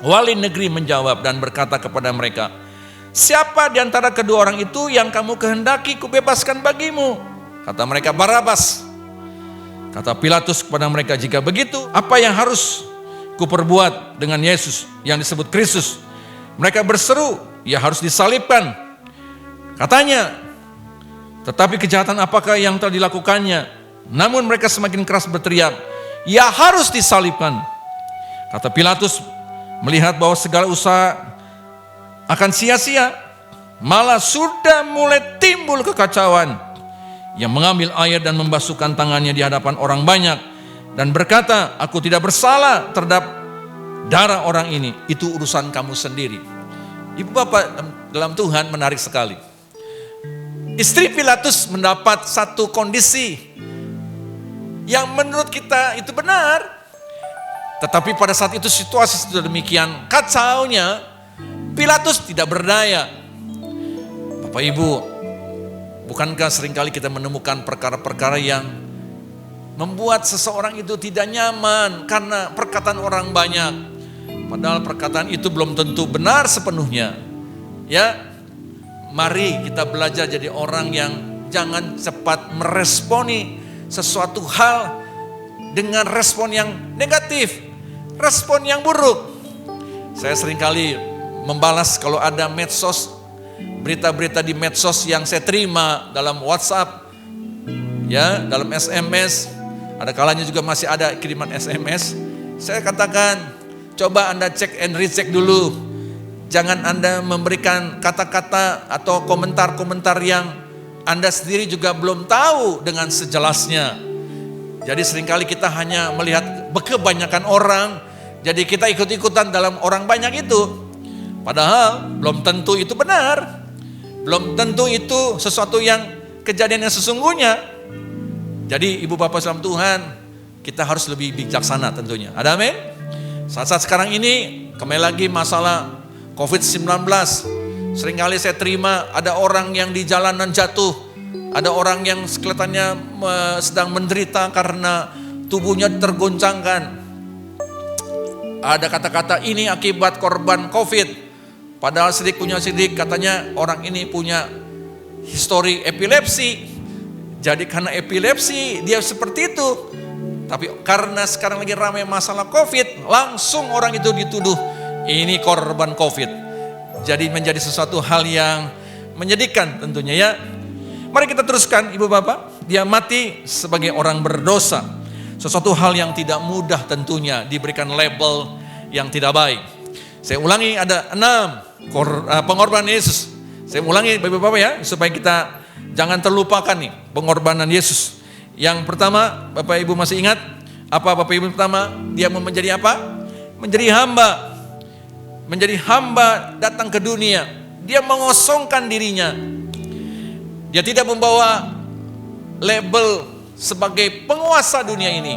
Wali negeri menjawab dan berkata kepada mereka, "Siapa di antara kedua orang itu yang kamu kehendaki kubebaskan bagimu?" Kata mereka, "Barabas." Kata Pilatus kepada mereka, "Jika begitu, apa yang harus kuperbuat dengan Yesus yang disebut Kristus?" Mereka berseru, "Ia harus disalibkan." Katanya, "Tetapi kejahatan apakah yang telah dilakukannya?" Namun mereka semakin keras berteriak, "Ia harus disalibkan." Kata Pilatus, melihat bahwa segala usaha akan sia-sia, malah sudah mulai timbul kekacauan. Ia mengambil air dan membasuhkan tangannya di hadapan orang banyak dan berkata, "Aku tidak bersalah terhadap darah orang ini, itu urusan kamu sendiri." Ibu Bapak dalam Tuhan, menarik sekali. Istri Pilatus mendapat satu kondisi yang menurut kita itu benar. Tetapi pada saat itu situasi sudah demikian kacaunya, Pilatus tidak berdaya. Bapak Ibu, bukankah seringkali kita menemukan perkara-perkara yang membuat seseorang itu tidak nyaman karena perkataan orang banyak. Padahal perkataan itu belum tentu benar sepenuhnya. Ya, mari kita belajar jadi orang yang jangan cepat meresponi sesuatu hal dengan respon yang negatif, respon yang buruk. Saya seringkali membalas kalau ada medsos, berita-berita di medsos yang saya terima dalam WhatsApp, ya, dalam SMS. Ada kalanya juga masih ada kiriman SMS. Saya katakan, coba Anda cek and recheck dulu. Jangan Anda memberikan kata-kata atau komentar-komentar yang Anda sendiri juga belum tahu dengan sejelasnya. Jadi seringkali kita hanya melihat kebanyakan orang, jadi kita ikut-ikutan dalam orang banyak itu. Padahal belum tentu itu benar. Belum tentu itu sesuatu yang kejadian yang sesungguhnya. Jadi Ibu Bapak salam Tuhan, kita harus lebih bijaksana tentunya. Ada amin? Saat-saat sekarang ini, kembali lagi masalah COVID-19. Seringkali saya terima ada orang yang di jalanan jatuh. Ada orang yang kelihatannya sedang menderita karena tubuhnya tergoncangkan. ada kata-kata ini akibat korban COVID. Padahal sidik katanya orang ini punya histori epilepsi. Jadi karena epilepsi dia seperti itu. Tapi karena sekarang lagi ramai masalah COVID, langsung orang itu dituduh ini korban COVID. Jadi menjadi sesuatu hal yang menyedihkan tentunya ya. Mari kita teruskan Ibu Bapak. Dia mati sebagai orang berdosa. Sesuatu hal yang tidak mudah tentunya, diberikan label yang tidak baik. Saya ulangi, ada 6 pengorbanan Yesus. Saya ulangi Bapak-Bapak ya, supaya kita jangan terlupakan nih pengorbanan Yesus. Yang pertama, Bapak Ibu masih ingat apa Bapak Ibu pertama? Dia mau menjadi apa? Menjadi hamba. Menjadi hamba datang ke dunia. Dia mengosongkan dirinya. Dia tidak membawa label sebagai penguasa dunia ini,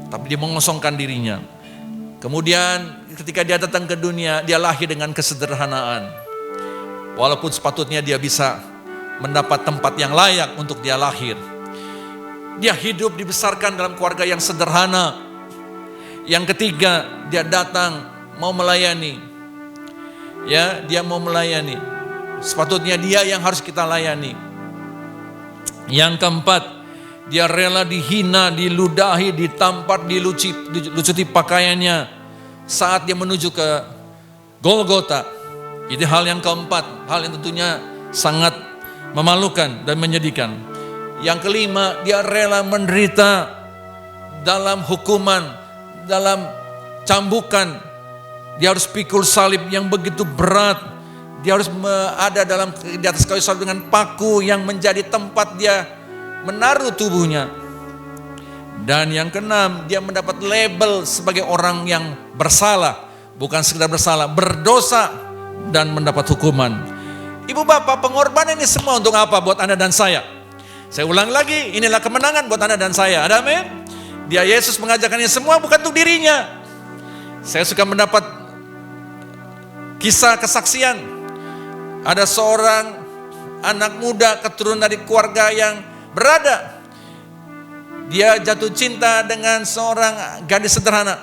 tapi dia mengosongkan dirinya. Kemudian ketika dia datang ke dunia, dia lahir dengan kesederhanaan. Walaupun sepatutnya dia bisa mendapat tempat yang layak untuk dia lahir. Dia hidup dibesarkan dalam keluarga yang sederhana. Yang ketiga, dia datang mau melayani. Ya, dia mau melayani. Sepatutnya dia yang harus kita layani. Yang keempat, dia rela dihina, diludahi, ditampar, dilucuti pakaiannya saat dia menuju ke Golgota. Itu hal yang keempat, hal yang tentunya sangat memalukan dan menyedihkan. Yang kelima, dia rela menderita dalam hukuman, dalam cambukan. Dia harus pikul salib yang begitu berat. Dia harus ada di atas kayu salib dengan paku yang menjadi tempat dia menaruh tubuhnya. Dan yang keenam, dia mendapat label sebagai orang yang bersalah. Bukan sekedar bersalah, berdosa dan mendapat hukuman. Ibu Bapak, pengorbanan ini semua untuk apa buat Anda dan saya? Saya ulang lagi, inilah kemenangan buat Anda dan saya. Ada amin? Dia Yesus mengajarkan ini semua bukan untuk dirinya. Saya suka mendapat kisah kesaksian. Ada seorang anak muda keturunan dari keluarga yang berada. Dia jatuh cinta dengan seorang gadis sederhana.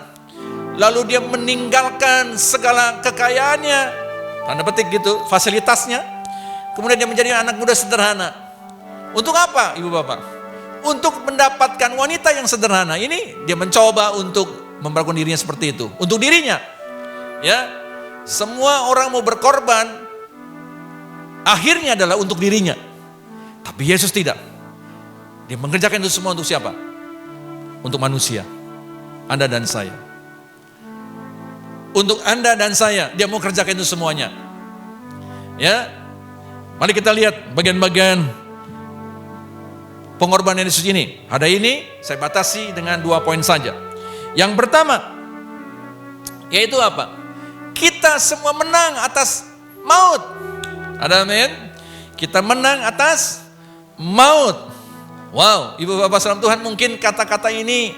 Lalu dia meninggalkan segala kekayaannya, tanda petik gitu, fasilitasnya. Kemudian dia menjadi anak muda sederhana. Untuk apa Ibu Bapak? Untuk mendapatkan wanita yang sederhana. Ini dia mencoba untuk memperlakukan dirinya seperti itu. Untuk dirinya. Ya, semua orang mau berkorban, akhirnya adalah untuk dirinya. Tapi Yesus tidak. Dia mengerjakan itu semua untuk siapa? Untuk manusia. Anda dan saya. Untuk Anda dan saya, dia mau kerjakan itu semuanya. Ya. Mari kita lihat bagian-bagian pengorbanan Yesus ini. Ada ini, saya batasi dengan 2 poin saja. Yang pertama, yaitu apa? Kita semua menang atas maut. Ada amin? Kita menang atas maut. Wow, Ibu Bapak salam Tuhan, mungkin kata-kata ini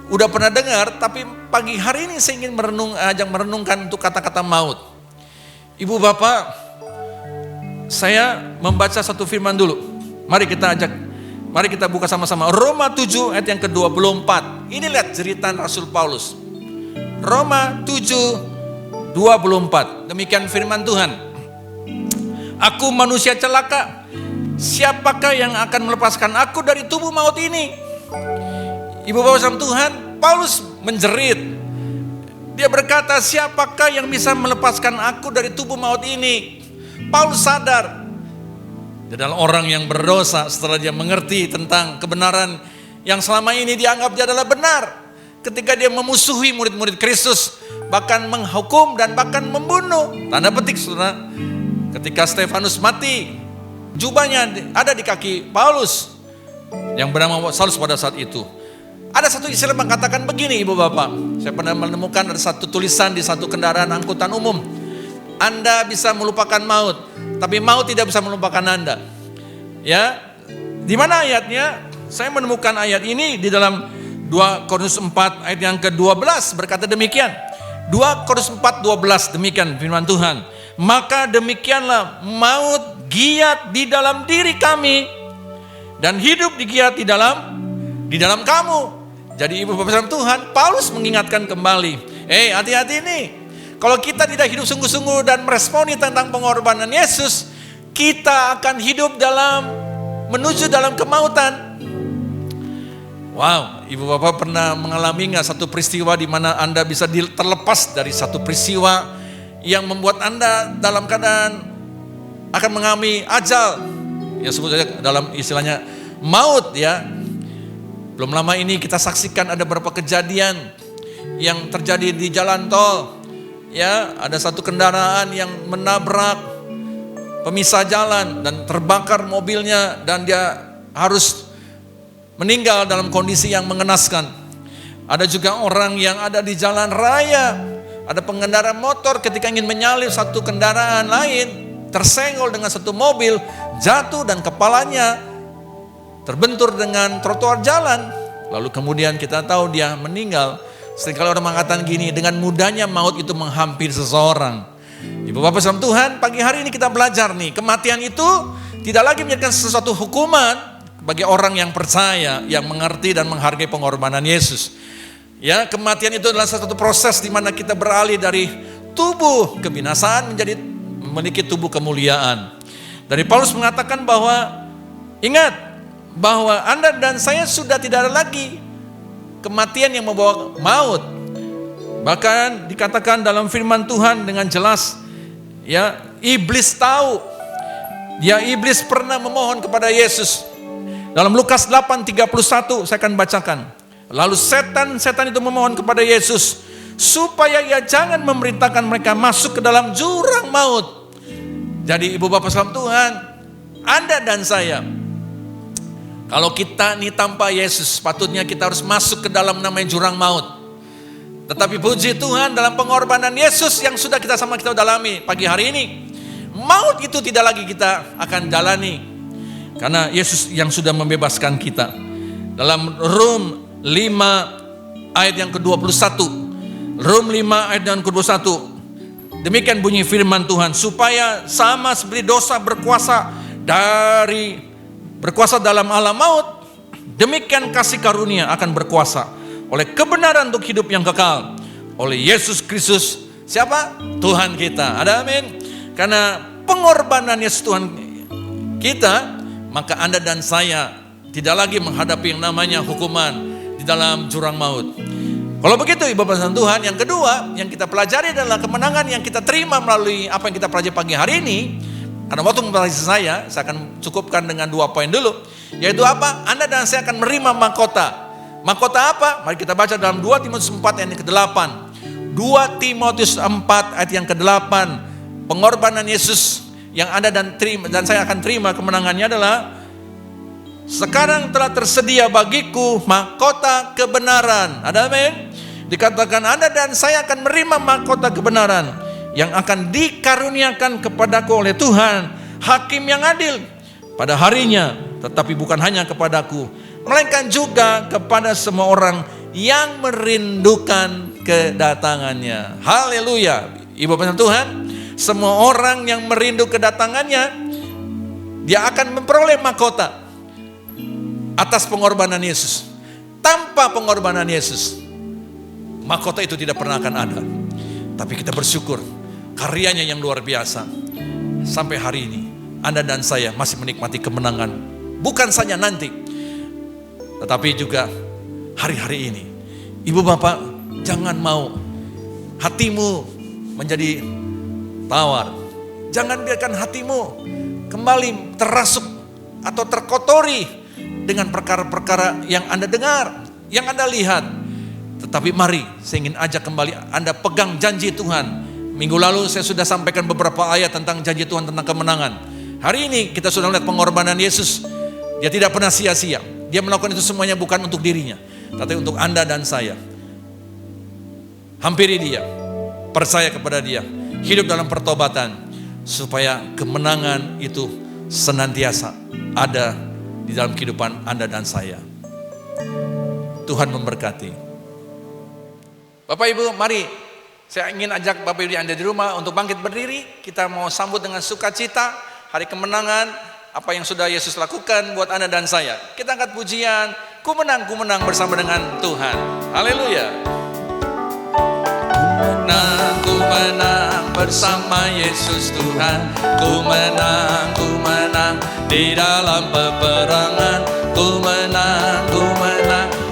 udah pernah dengar, tapi pagi hari ini saya ingin ajak merenungkan untuk kata-kata maut. Ibu Bapak, saya membaca satu firman dulu. Mari kita buka sama-sama. Roma 7 ayat yang ke-24. Ini lihat cerita Rasul Paulus. Roma 7:24. Demikian firman Tuhan. Aku manusia celaka, siapakah yang akan melepaskan aku dari tubuh maut ini? Ibu Bapak salam Tuhan, Paulus menjerit. Dia berkata, siapakah yang bisa melepaskan aku dari tubuh maut ini? Paulus sadar, dia adalah orang yang berdosa setelah dia mengerti tentang kebenaran yang selama ini dianggap dia adalah benar. Ketika dia memusuhi murid-murid Kristus, bahkan menghukum dan bahkan membunuh. Tanda petik saudara. Ketika Stefanus mati, jubahnya ada di kaki Paulus yang bernama Saulus pada saat itu. Ada satu istilah mengatakan begini Ibu Bapak. Saya pernah menemukan ada satu tulisan di satu kendaraan angkutan umum. Anda bisa melupakan maut, tapi maut tidak bisa melupakan Anda. Ya, di mana ayatnya? Saya menemukan ayat ini di dalam 2 Korintus 4 ayat yang ke-12 berkata demikian. 2 Korintus 4:12 demikian firman Tuhan. Maka demikianlah maut giat di dalam diri kami dan hidup giat di dalam kamu. Jadi Ibu Bapak saudara Tuhan, Paulus mengingatkan kembali, Hati-hati nih. Kalau kita tidak hidup sungguh-sungguh dan meresponi tentang pengorbanan Yesus, kita akan hidup menuju dalam kemautan. Wow, ibu bapak pernah mengalami nggak satu peristiwa di mana Anda bisa terlepas dari satu peristiwa yang membuat Anda dalam keadaan akan mengalami ajal, ya sebut saja dalam istilahnya maut ya. Belum lama ini kita saksikan ada beberapa kejadian yang terjadi di jalan tol. Ya, ada satu kendaraan yang menabrak pemisah jalan dan terbakar mobilnya dan dia harus meninggal dalam kondisi yang mengenaskan. Ada juga orang yang ada di jalan raya, ada pengendara motor ketika ingin menyalip satu kendaraan lain, tersenggol dengan satu mobil, jatuh dan kepalanya terbentur dengan trotoar jalan. Lalu kemudian kita tahu dia meninggal. Seringkali orang mengatakan gini, dengan mudahnya maut itu menghampiri seseorang. Ibu bapak saudara Tuhan, pagi hari ini kita belajar nih, kematian itu tidak lagi menjadikan sesuatu hukuman bagi orang yang percaya, yang mengerti dan menghargai pengorbanan Yesus. Ya, kematian itu adalah satu proses di mana kita beralih dari tubuh kebinasaan menjadi memiliki tubuh kemuliaan. Dari Paulus mengatakan bahwa ingat bahwa Anda dan saya sudah tidak ada lagi kematian yang membawa maut. Bahkan dikatakan dalam firman Tuhan dengan jelas, ya, iblis tahu. Iblis pernah memohon kepada Yesus. Dalam Lukas 8:31 saya akan bacakan. Lalu setan itu memohon kepada Yesus supaya ia jangan memerintahkan mereka masuk ke dalam jurang maut. Jadi ibu bapak saudara Tuhan, Anda dan saya, kalau kita nih tanpa Yesus, sepatutnya kita harus masuk ke dalam namanya jurang maut. Tetapi puji Tuhan, dalam pengorbanan Yesus yang sudah kita dalami pagi hari ini, maut itu tidak lagi kita akan jalani. Karena Yesus yang sudah membebaskan kita. Dalam Rom 5 ayat yang ke-21. Rom 5 ayat yang ke-21. Demikian bunyi firman Tuhan. Supaya sama seperti dosa berkuasa dalam alam maut, demikian kasih karunia akan berkuasa oleh kebenaran untuk hidup yang kekal oleh Yesus Kristus. Siapa? Tuhan kita. Ada amin. Karena pengorbanan Yesus Tuhan kita, maka Anda dan saya tidak lagi menghadapi yang namanya hukuman di dalam jurang maut. Kalau begitu ibu bapak Tuhan, yang kedua yang kita pelajari adalah kemenangan yang kita terima melalui apa yang kita pelajari pagi hari ini. Karena waktu mempelajari saya akan cukupkan dengan 2 poin dulu. Yaitu apa? Anda dan saya akan menerima mahkota. Mahkota apa? Mari kita baca dalam 2 Timotius 4 ayat yang ke-8. 2 Timotius 4 ayat yang ke-8. Pengorbanan Yesus yang Anda dan saya akan terima kemenangannya adalah, sekarang telah tersedia bagiku mahkota kebenaran. Ada amin? Dikatakan Anda dan saya akan menerima mahkota kebenaran yang akan dikaruniakan kepadaku oleh Tuhan, hakim yang adil pada harinya. Tetapi bukan hanya kepadaku, melainkan juga kepada semua orang yang merindukan kedatangannya. Haleluya. Ibu bapak Tuhan, semua orang yang merindu kedatangannya, dia akan memperoleh mahkota atas pengorbanan Yesus. Tanpa pengorbanan Yesus, mahkota itu tidak pernah akan ada. Tapi kita bersyukur karyanya yang luar biasa. Sampai hari ini Anda dan saya masih menikmati kemenangan. Bukan saja nanti, tetapi juga hari-hari ini. Ibu bapak, jangan mau hatimu menjadi tawar. Jangan biarkan hatimu kembali terasuk atau terkotori dengan perkara-perkara yang Anda dengar, yang Anda lihat. Tetapi mari saya ingin ajak kembali Anda pegang janji Tuhan. Minggu lalu saya sudah sampaikan beberapa ayat tentang janji Tuhan tentang kemenangan. Hari ini kita sudah melihat pengorbanan Yesus. Dia tidak pernah sia-sia. Dia melakukan itu semuanya bukan untuk dirinya, tapi untuk Anda dan saya. Hampiri dia, percaya kepada dia, hidup dalam pertobatan, supaya kemenangan itu senantiasa ada di dalam kehidupan Anda dan saya. Tuhan memberkati. Bapak Ibu, mari saya ingin ajak Bapak Ibu Anda di rumah untuk bangkit berdiri. Kita mau sambut dengan sukacita hari kemenangan apa yang sudah Yesus lakukan buat Anda dan saya. Kita angkat pujian, ku menang bersama dengan Tuhan. Haleluya. menang bersama Yesus Tuhan. Ku menang di dalam peperangan. Ku menang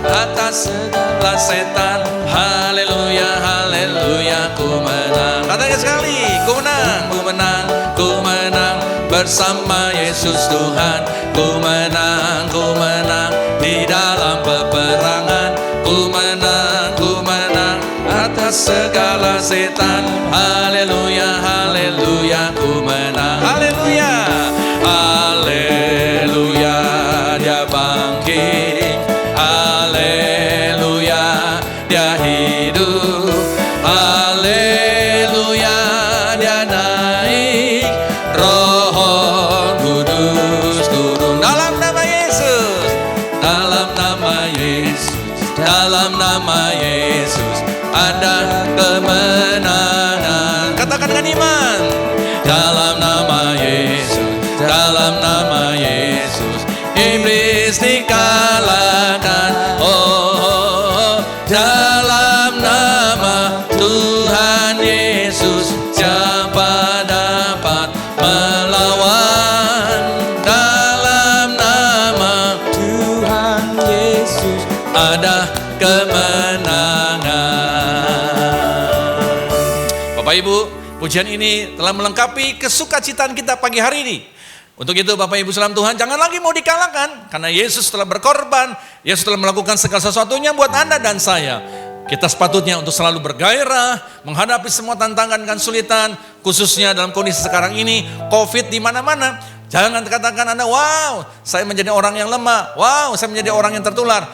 atas segala setan. Haleluya, haleluya, ku menang. Katakan sekali, ku menang bersama Yesus Tuhan. Ku menang di dalam peperangan. Ku menang atas segala setan. Haleluya, haleluya, ku menang. Haleluya, haleluya, dia bangkit. Haleluya, dia hidup. Haleluya, dia naik. Roh Kudus turun dalam nama Yesus. Dalam nama Yesus, dalam nama Yesus ada kemenangan. Katakan dengan iman. Dalam nama Yesus, dalam nama Yesus, iblis dikalahkan. Oh, dalam nama Tuhan Yesus, siapa dapat melawan? Dalam nama Tuhan Yesus ada kemenangan. Bapak Ibu, pujian ini telah melengkapi kesukacitaan kita pagi hari ini. Untuk itu Bapak Ibu salam Tuhan, jangan lagi mau dikalahkan. Karena Yesus telah berkorban, Yesus telah melakukan segala sesuatunya buat Anda dan saya. Kita sepatutnya untuk selalu bergairah, menghadapi semua tantangan dan kesulitan, khususnya dalam kondisi sekarang ini, COVID di mana-mana. Jangan katakan Anda, wow, saya menjadi orang yang lemah, wow, saya menjadi orang yang tertular.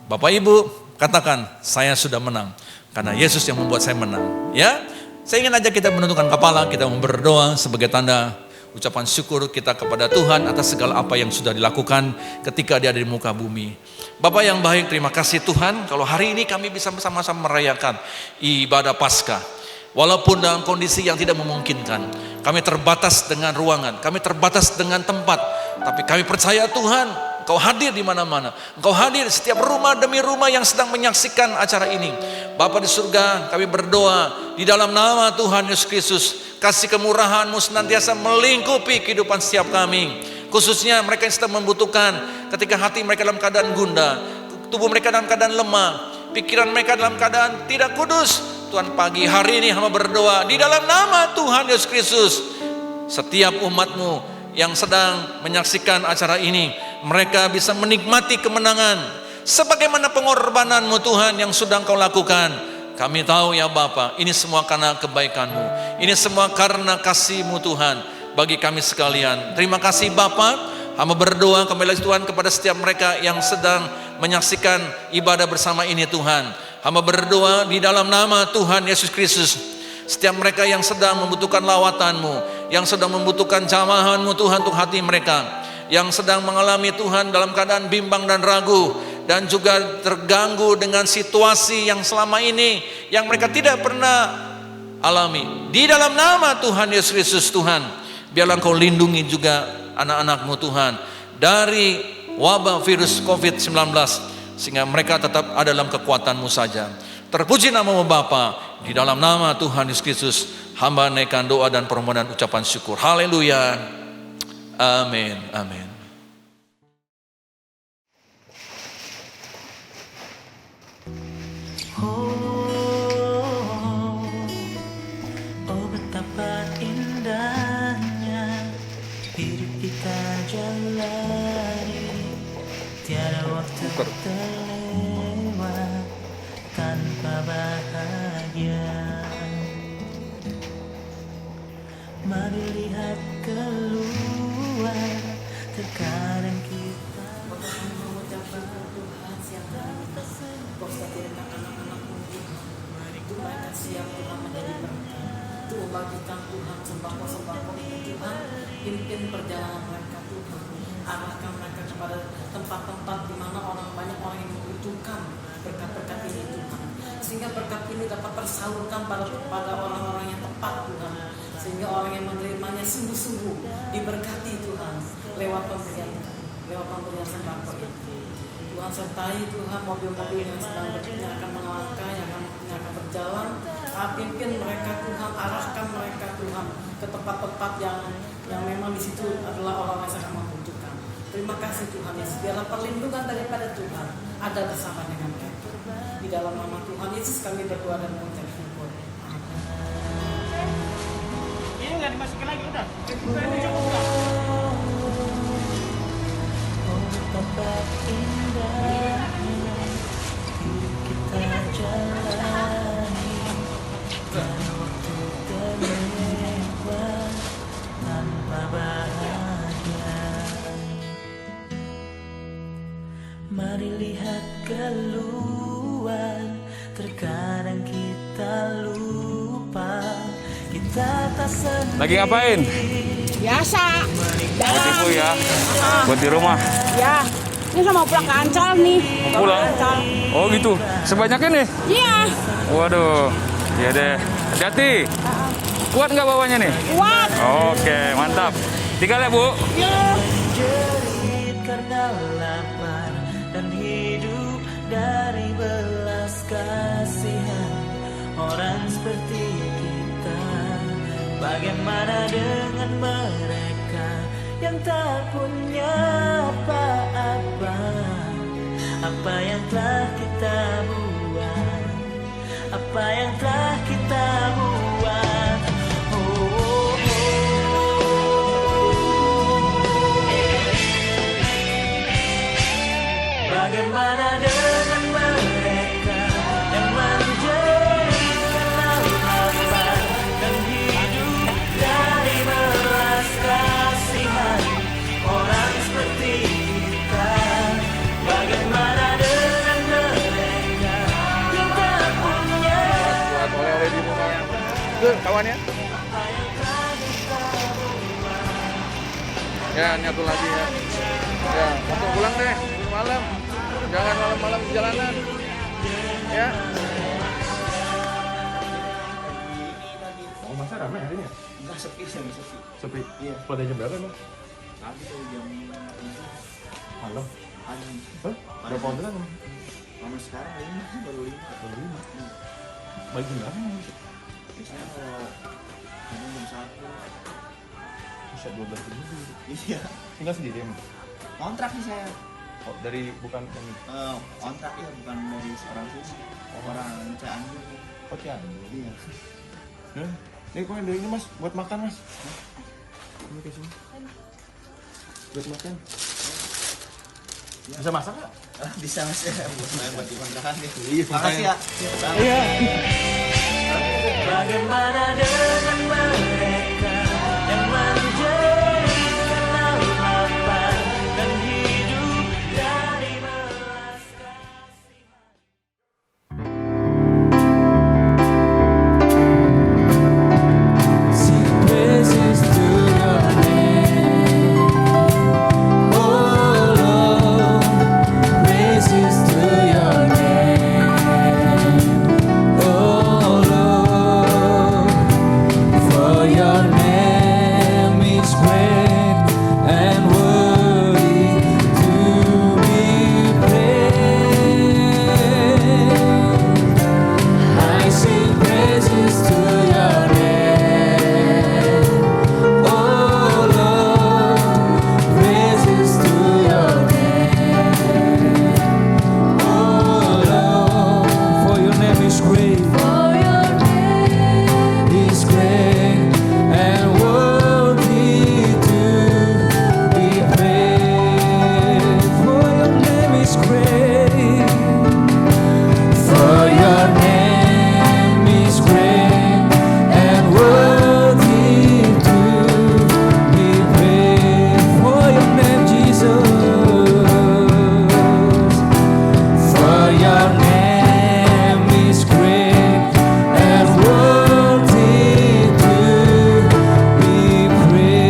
Bapak Ibu, katakan, saya sudah menang. Karena Yesus yang membuat saya menang. Ya, saya ingin ajak kita menundukkan kepala, kita berdoa sebagai tanda ucapan syukur kita kepada Tuhan atas segala apa yang sudah dilakukan ketika dia ada di muka bumi. Bapak yang baik, terima kasih Tuhan kalau hari ini kami bisa bersama-sama merayakan ibadah Paskah. Walaupun dalam kondisi yang tidak memungkinkan, kami terbatas dengan ruangan, kami terbatas dengan tempat, tapi kami percaya Tuhan, Engkau hadir di mana-mana. Engkau hadir setiap rumah demi rumah yang sedang menyaksikan acara ini. Bapa di surga, kami berdoa di dalam nama Tuhan Yesus Kristus, kasih kemurahan-Mu senantiasa melingkupi kehidupan setiap kami. Khususnya mereka yang sedang membutuhkan ketika hati mereka dalam keadaan gundah, tubuh mereka dalam keadaan lemah, pikiran mereka dalam keadaan tidak kudus. Tuhan, pagi hari ini hamba berdoa di dalam nama Tuhan Yesus Kristus, setiap umat-Mu yang sedang menyaksikan acara ini, mereka bisa menikmati kemenangan sebagaimana pengorbanan-Mu Tuhan yang sudah Engkau lakukan. Kami tahu ya Bapa, ini semua karena kebaikan-Mu, ini semua karena kasih-Mu Tuhan bagi kami sekalian. Terima kasih Bapa, hamba berdoa kembali Tuhan kepada setiap mereka yang sedang menyaksikan ibadah bersama ini Tuhan. Hamba berdoa di dalam nama Tuhan Yesus Kristus, setiap mereka yang sedang membutuhkan lawatan-Mu, yang sedang membutuhkan jamahan-Mu Tuhan untuk hati mereka, yang sedang mengalami Tuhan dalam keadaan bimbang dan ragu, dan juga terganggu dengan situasi yang selama ini yang mereka tidak pernah alami. Di dalam nama Tuhan Yesus Kristus Tuhan, biarlah Engkau lindungi juga anak-anak-Mu Tuhan dari wabah virus COVID-19, sehingga mereka tetap ada dalam kekuatan-Mu saja. Terpuji nama-Mu Bapa, di dalam nama Tuhan Yesus Kristus hamba naikkan doa dan permohonan ucapan syukur. Haleluya, amin, amin. Oh betapa indahnya hidup kita jalani, tiada waktu terlewat tanpa bahagia. Mari lihat keluar, terkadang kita mengucapkan Tuhan siang hari Kau sediakan anak-anak-Mu Tuhan siap Tuhan menjadi berkat. Tuhan bagikan Tuhan sembako-sembako ini Tuhan, pimpin perjalanan mereka Tuhan, arahkan mereka kepada tempat-tempat di mana banyak orang yang membutuhkan berkat-berkat ini Tuhan, sehingga berkat ini dapat tersalurkan pada orang-orang yang tepat Tuhan, sehingga orang yang menerimanya sungguh-sungguh diberkati Tuhan lewat pemberian sembako ini. Tuhan sertai Tuhan mobil-mobil yang sedang akan melangkah, yang akan berjalan, pimpin mereka Tuhan, arahkan mereka Tuhan ke tempat-tempat yang memang di situ adalah orang yang sangat membutuhkan. Terima kasih Tuhan Yesus, biarlah perlindungan daripada Tuhan ada bersama dengan mereka. Di dalam nama Tuhan Yesus kami berdoa dan mengucap syukur. Ini nggak dimasukin lagi udah. Ini cukup udah. Tempat indah kita jalani, dan waktu terlewat tanpa bahagia. Mari lihat keluar, terkadang kita lupa kita tak sendiri. Lagi ngapain? Biasa. Buat ibu ya? Buat di rumah? Ya. Ini sama pulang ke Ancol nih. Mau pulang? Ancol. Oh gitu? Sebanyak ini? Iya. Waduh, iya deh. Hati-hati. Kuat nggak bawanya nih? Kuat. Oke, mantap. Tinggal ya Bu. Jerit karena lapar dan hidup dari belas kasihan orang seperti kita. Bagaimana dengan mereka yang tak punya apa-apa? Apa yang telah kita buat? Apa yang telah kita buat? Bagaimana dengan mereka yang menjadikan lapar dan hidup dari belas kasihan orang seperti kita? Bagaimana dengan mereka yang tak punya? Buat oleh-oleh di rumah. Tuh, kawannya. Ya, nyatu lagi ya. Ya, langsung pulang deh. Malam. Jangan malam-malam di jalanan. Ya. Oh, masa ramai hari ini ya? Enggak, sepi. Sepi. Iya. Pada jam berapa emang? Tadi tuh jam Malam. pagi. Hah? Berapa orderan? Lama sekarang ini baru 5. Baik berapa? Biasanya kalau kadang jam 1. Bisa 12 ribu. Iya. Tinggal sendiri emang? Kontrak sih saya. Oh, dari bukan ini. Kontrak ya, bukan dari seorang sini. Orang Cianjur. Oh, Cianjur. Iya. Ini kok ada ini Mas, buat makan Mas. Ini ke sini. Buat makan. Bisa masak nggak? Bisa Mas ya. Buat di kontrakan ya. Iya, Makasih ya. Iya. Bagaimana dengan mereka yang menjadikan lapar dan hidup dari belas kasihan? Sing praises to your name, oh Lord. Praises to your name, oh Lord. For your name is great and worthy to be praised. I sing praises to your name, oh Lord. Praises to your name, oh Lord. For your name is great. For your name is great and worthy to be praised. For your name is great. For your name is great and worthy to be praised. For your name, Jesus. For your name is great and worthy to be praised.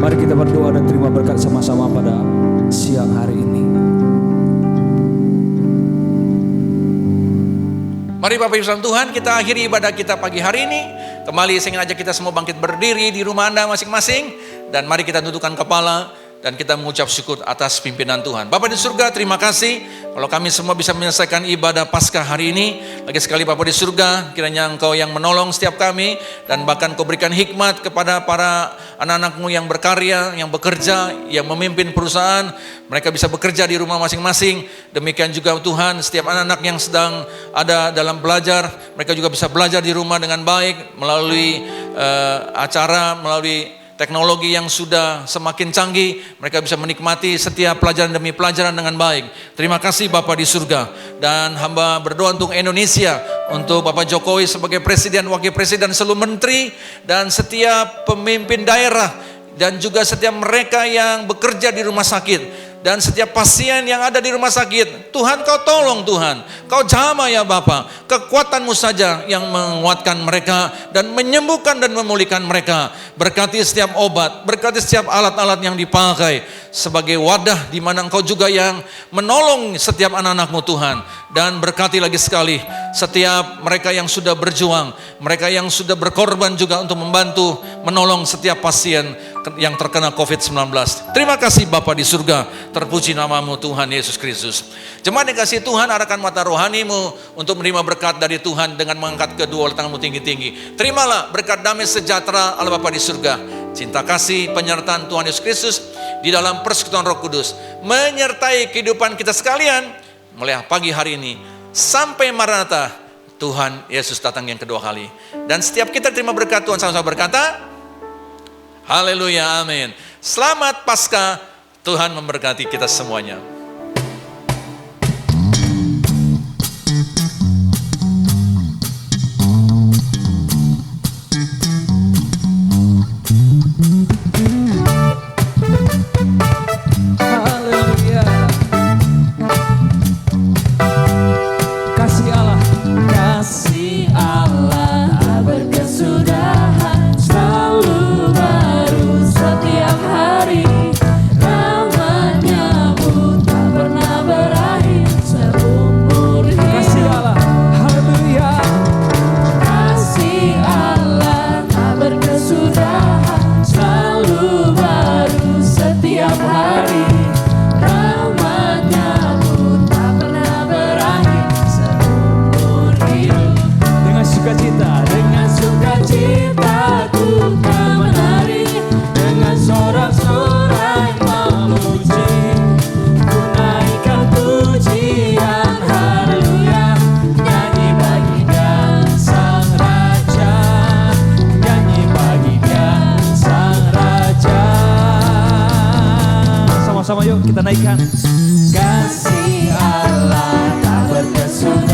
Mari kita berdoa dan terima berkat sama-sama pada siang hari ini. Mari Bapak Ibu saudara Tuhan, kita akhiri ibadah kita pagi hari ini. Kembali saya ingin ajak kita semua bangkit berdiri di rumah Anda masing-masing. Dan mari kita tundukkan kepala dan kita mengucap syukur atas pimpinan Tuhan. Bapa di surga, terima kasih kalau kami semua bisa menyelesaikan ibadah Paskah hari ini. Lagi sekali Bapa di surga, kiranya Engkau yang menolong setiap kami, dan bahkan Kau berikan hikmat kepada para anak-anak-Mu yang berkarya, yang bekerja, yang memimpin perusahaan. Mereka bisa bekerja di rumah masing-masing. Demikian juga Tuhan, setiap anak-anak yang sedang ada dalam belajar, mereka juga bisa belajar di rumah dengan baik melalui acara, melalui teknologi yang sudah semakin canggih. Mereka bisa menikmati setiap pelajaran demi pelajaran dengan baik. Terima kasih Bapa di surga. Dan hamba berdoa untuk Indonesia, untuk Bapak Jokowi sebagai presiden, wakil presiden, seluruh menteri, dan setiap pemimpin daerah, dan juga setiap mereka yang bekerja di rumah sakit, dan setiap pasien yang ada di rumah sakit. Tuhan, Kau tolong Tuhan, Kau jamah ya Bapa, kekuatan-Mu saja yang menguatkan mereka dan menyembuhkan dan memulihkan mereka. Berkati setiap obat, berkati setiap alat-alat yang dipakai sebagai wadah di mana Engkau juga yang menolong setiap anak-anak-Mu Tuhan. Dan berkati lagi sekali setiap mereka yang sudah berjuang, mereka yang sudah berkorban juga untuk membantu menolong setiap pasien yang terkena COVID-19. Terima kasih Bapa di surga, terpuji nama-Mu Tuhan Yesus Kristus. Jemaat yang kasih Tuhan, arahkan mata rohanimu untuk menerima berkat dari Tuhan dengan mengangkat kedua tanganmu tinggi-tinggi. Terimalah berkat damai sejahtera Allah Bapa di surga, cinta kasih penyertaan Tuhan Yesus Kristus di dalam persekutuan Roh Kudus menyertai kehidupan kita sekalian mulai pagi hari ini sampai Maranatha Tuhan Yesus datang yang kedua kali. Dan setiap kita terima berkat Tuhan sama-sama berkata haleluya, amin. Selamat Paskah, Tuhan memberkati kita semuanya. Haleluya. Kasih Allah tak berkesudahan, selalu baru setiap hari. Rahmat-Nya-Mu tak pernah berakhir seumur hidup. Kasih Allah, haleluya. Kasih Allah tak berkesudahan, selalu baru setiap hari. Rahmat-Nya-Mu tak pernah berakhir seumur hidup. Dengan sukacita ku kan menari, dengan sorak-sorai memuji, ku naikkan pujian haleluya, nyanyi bagi Dia Sang Raja, nyanyi bagi Dia Sang Raja. Sama-sama yuk kita naikkan. Kasih Allah tak berkesudahan,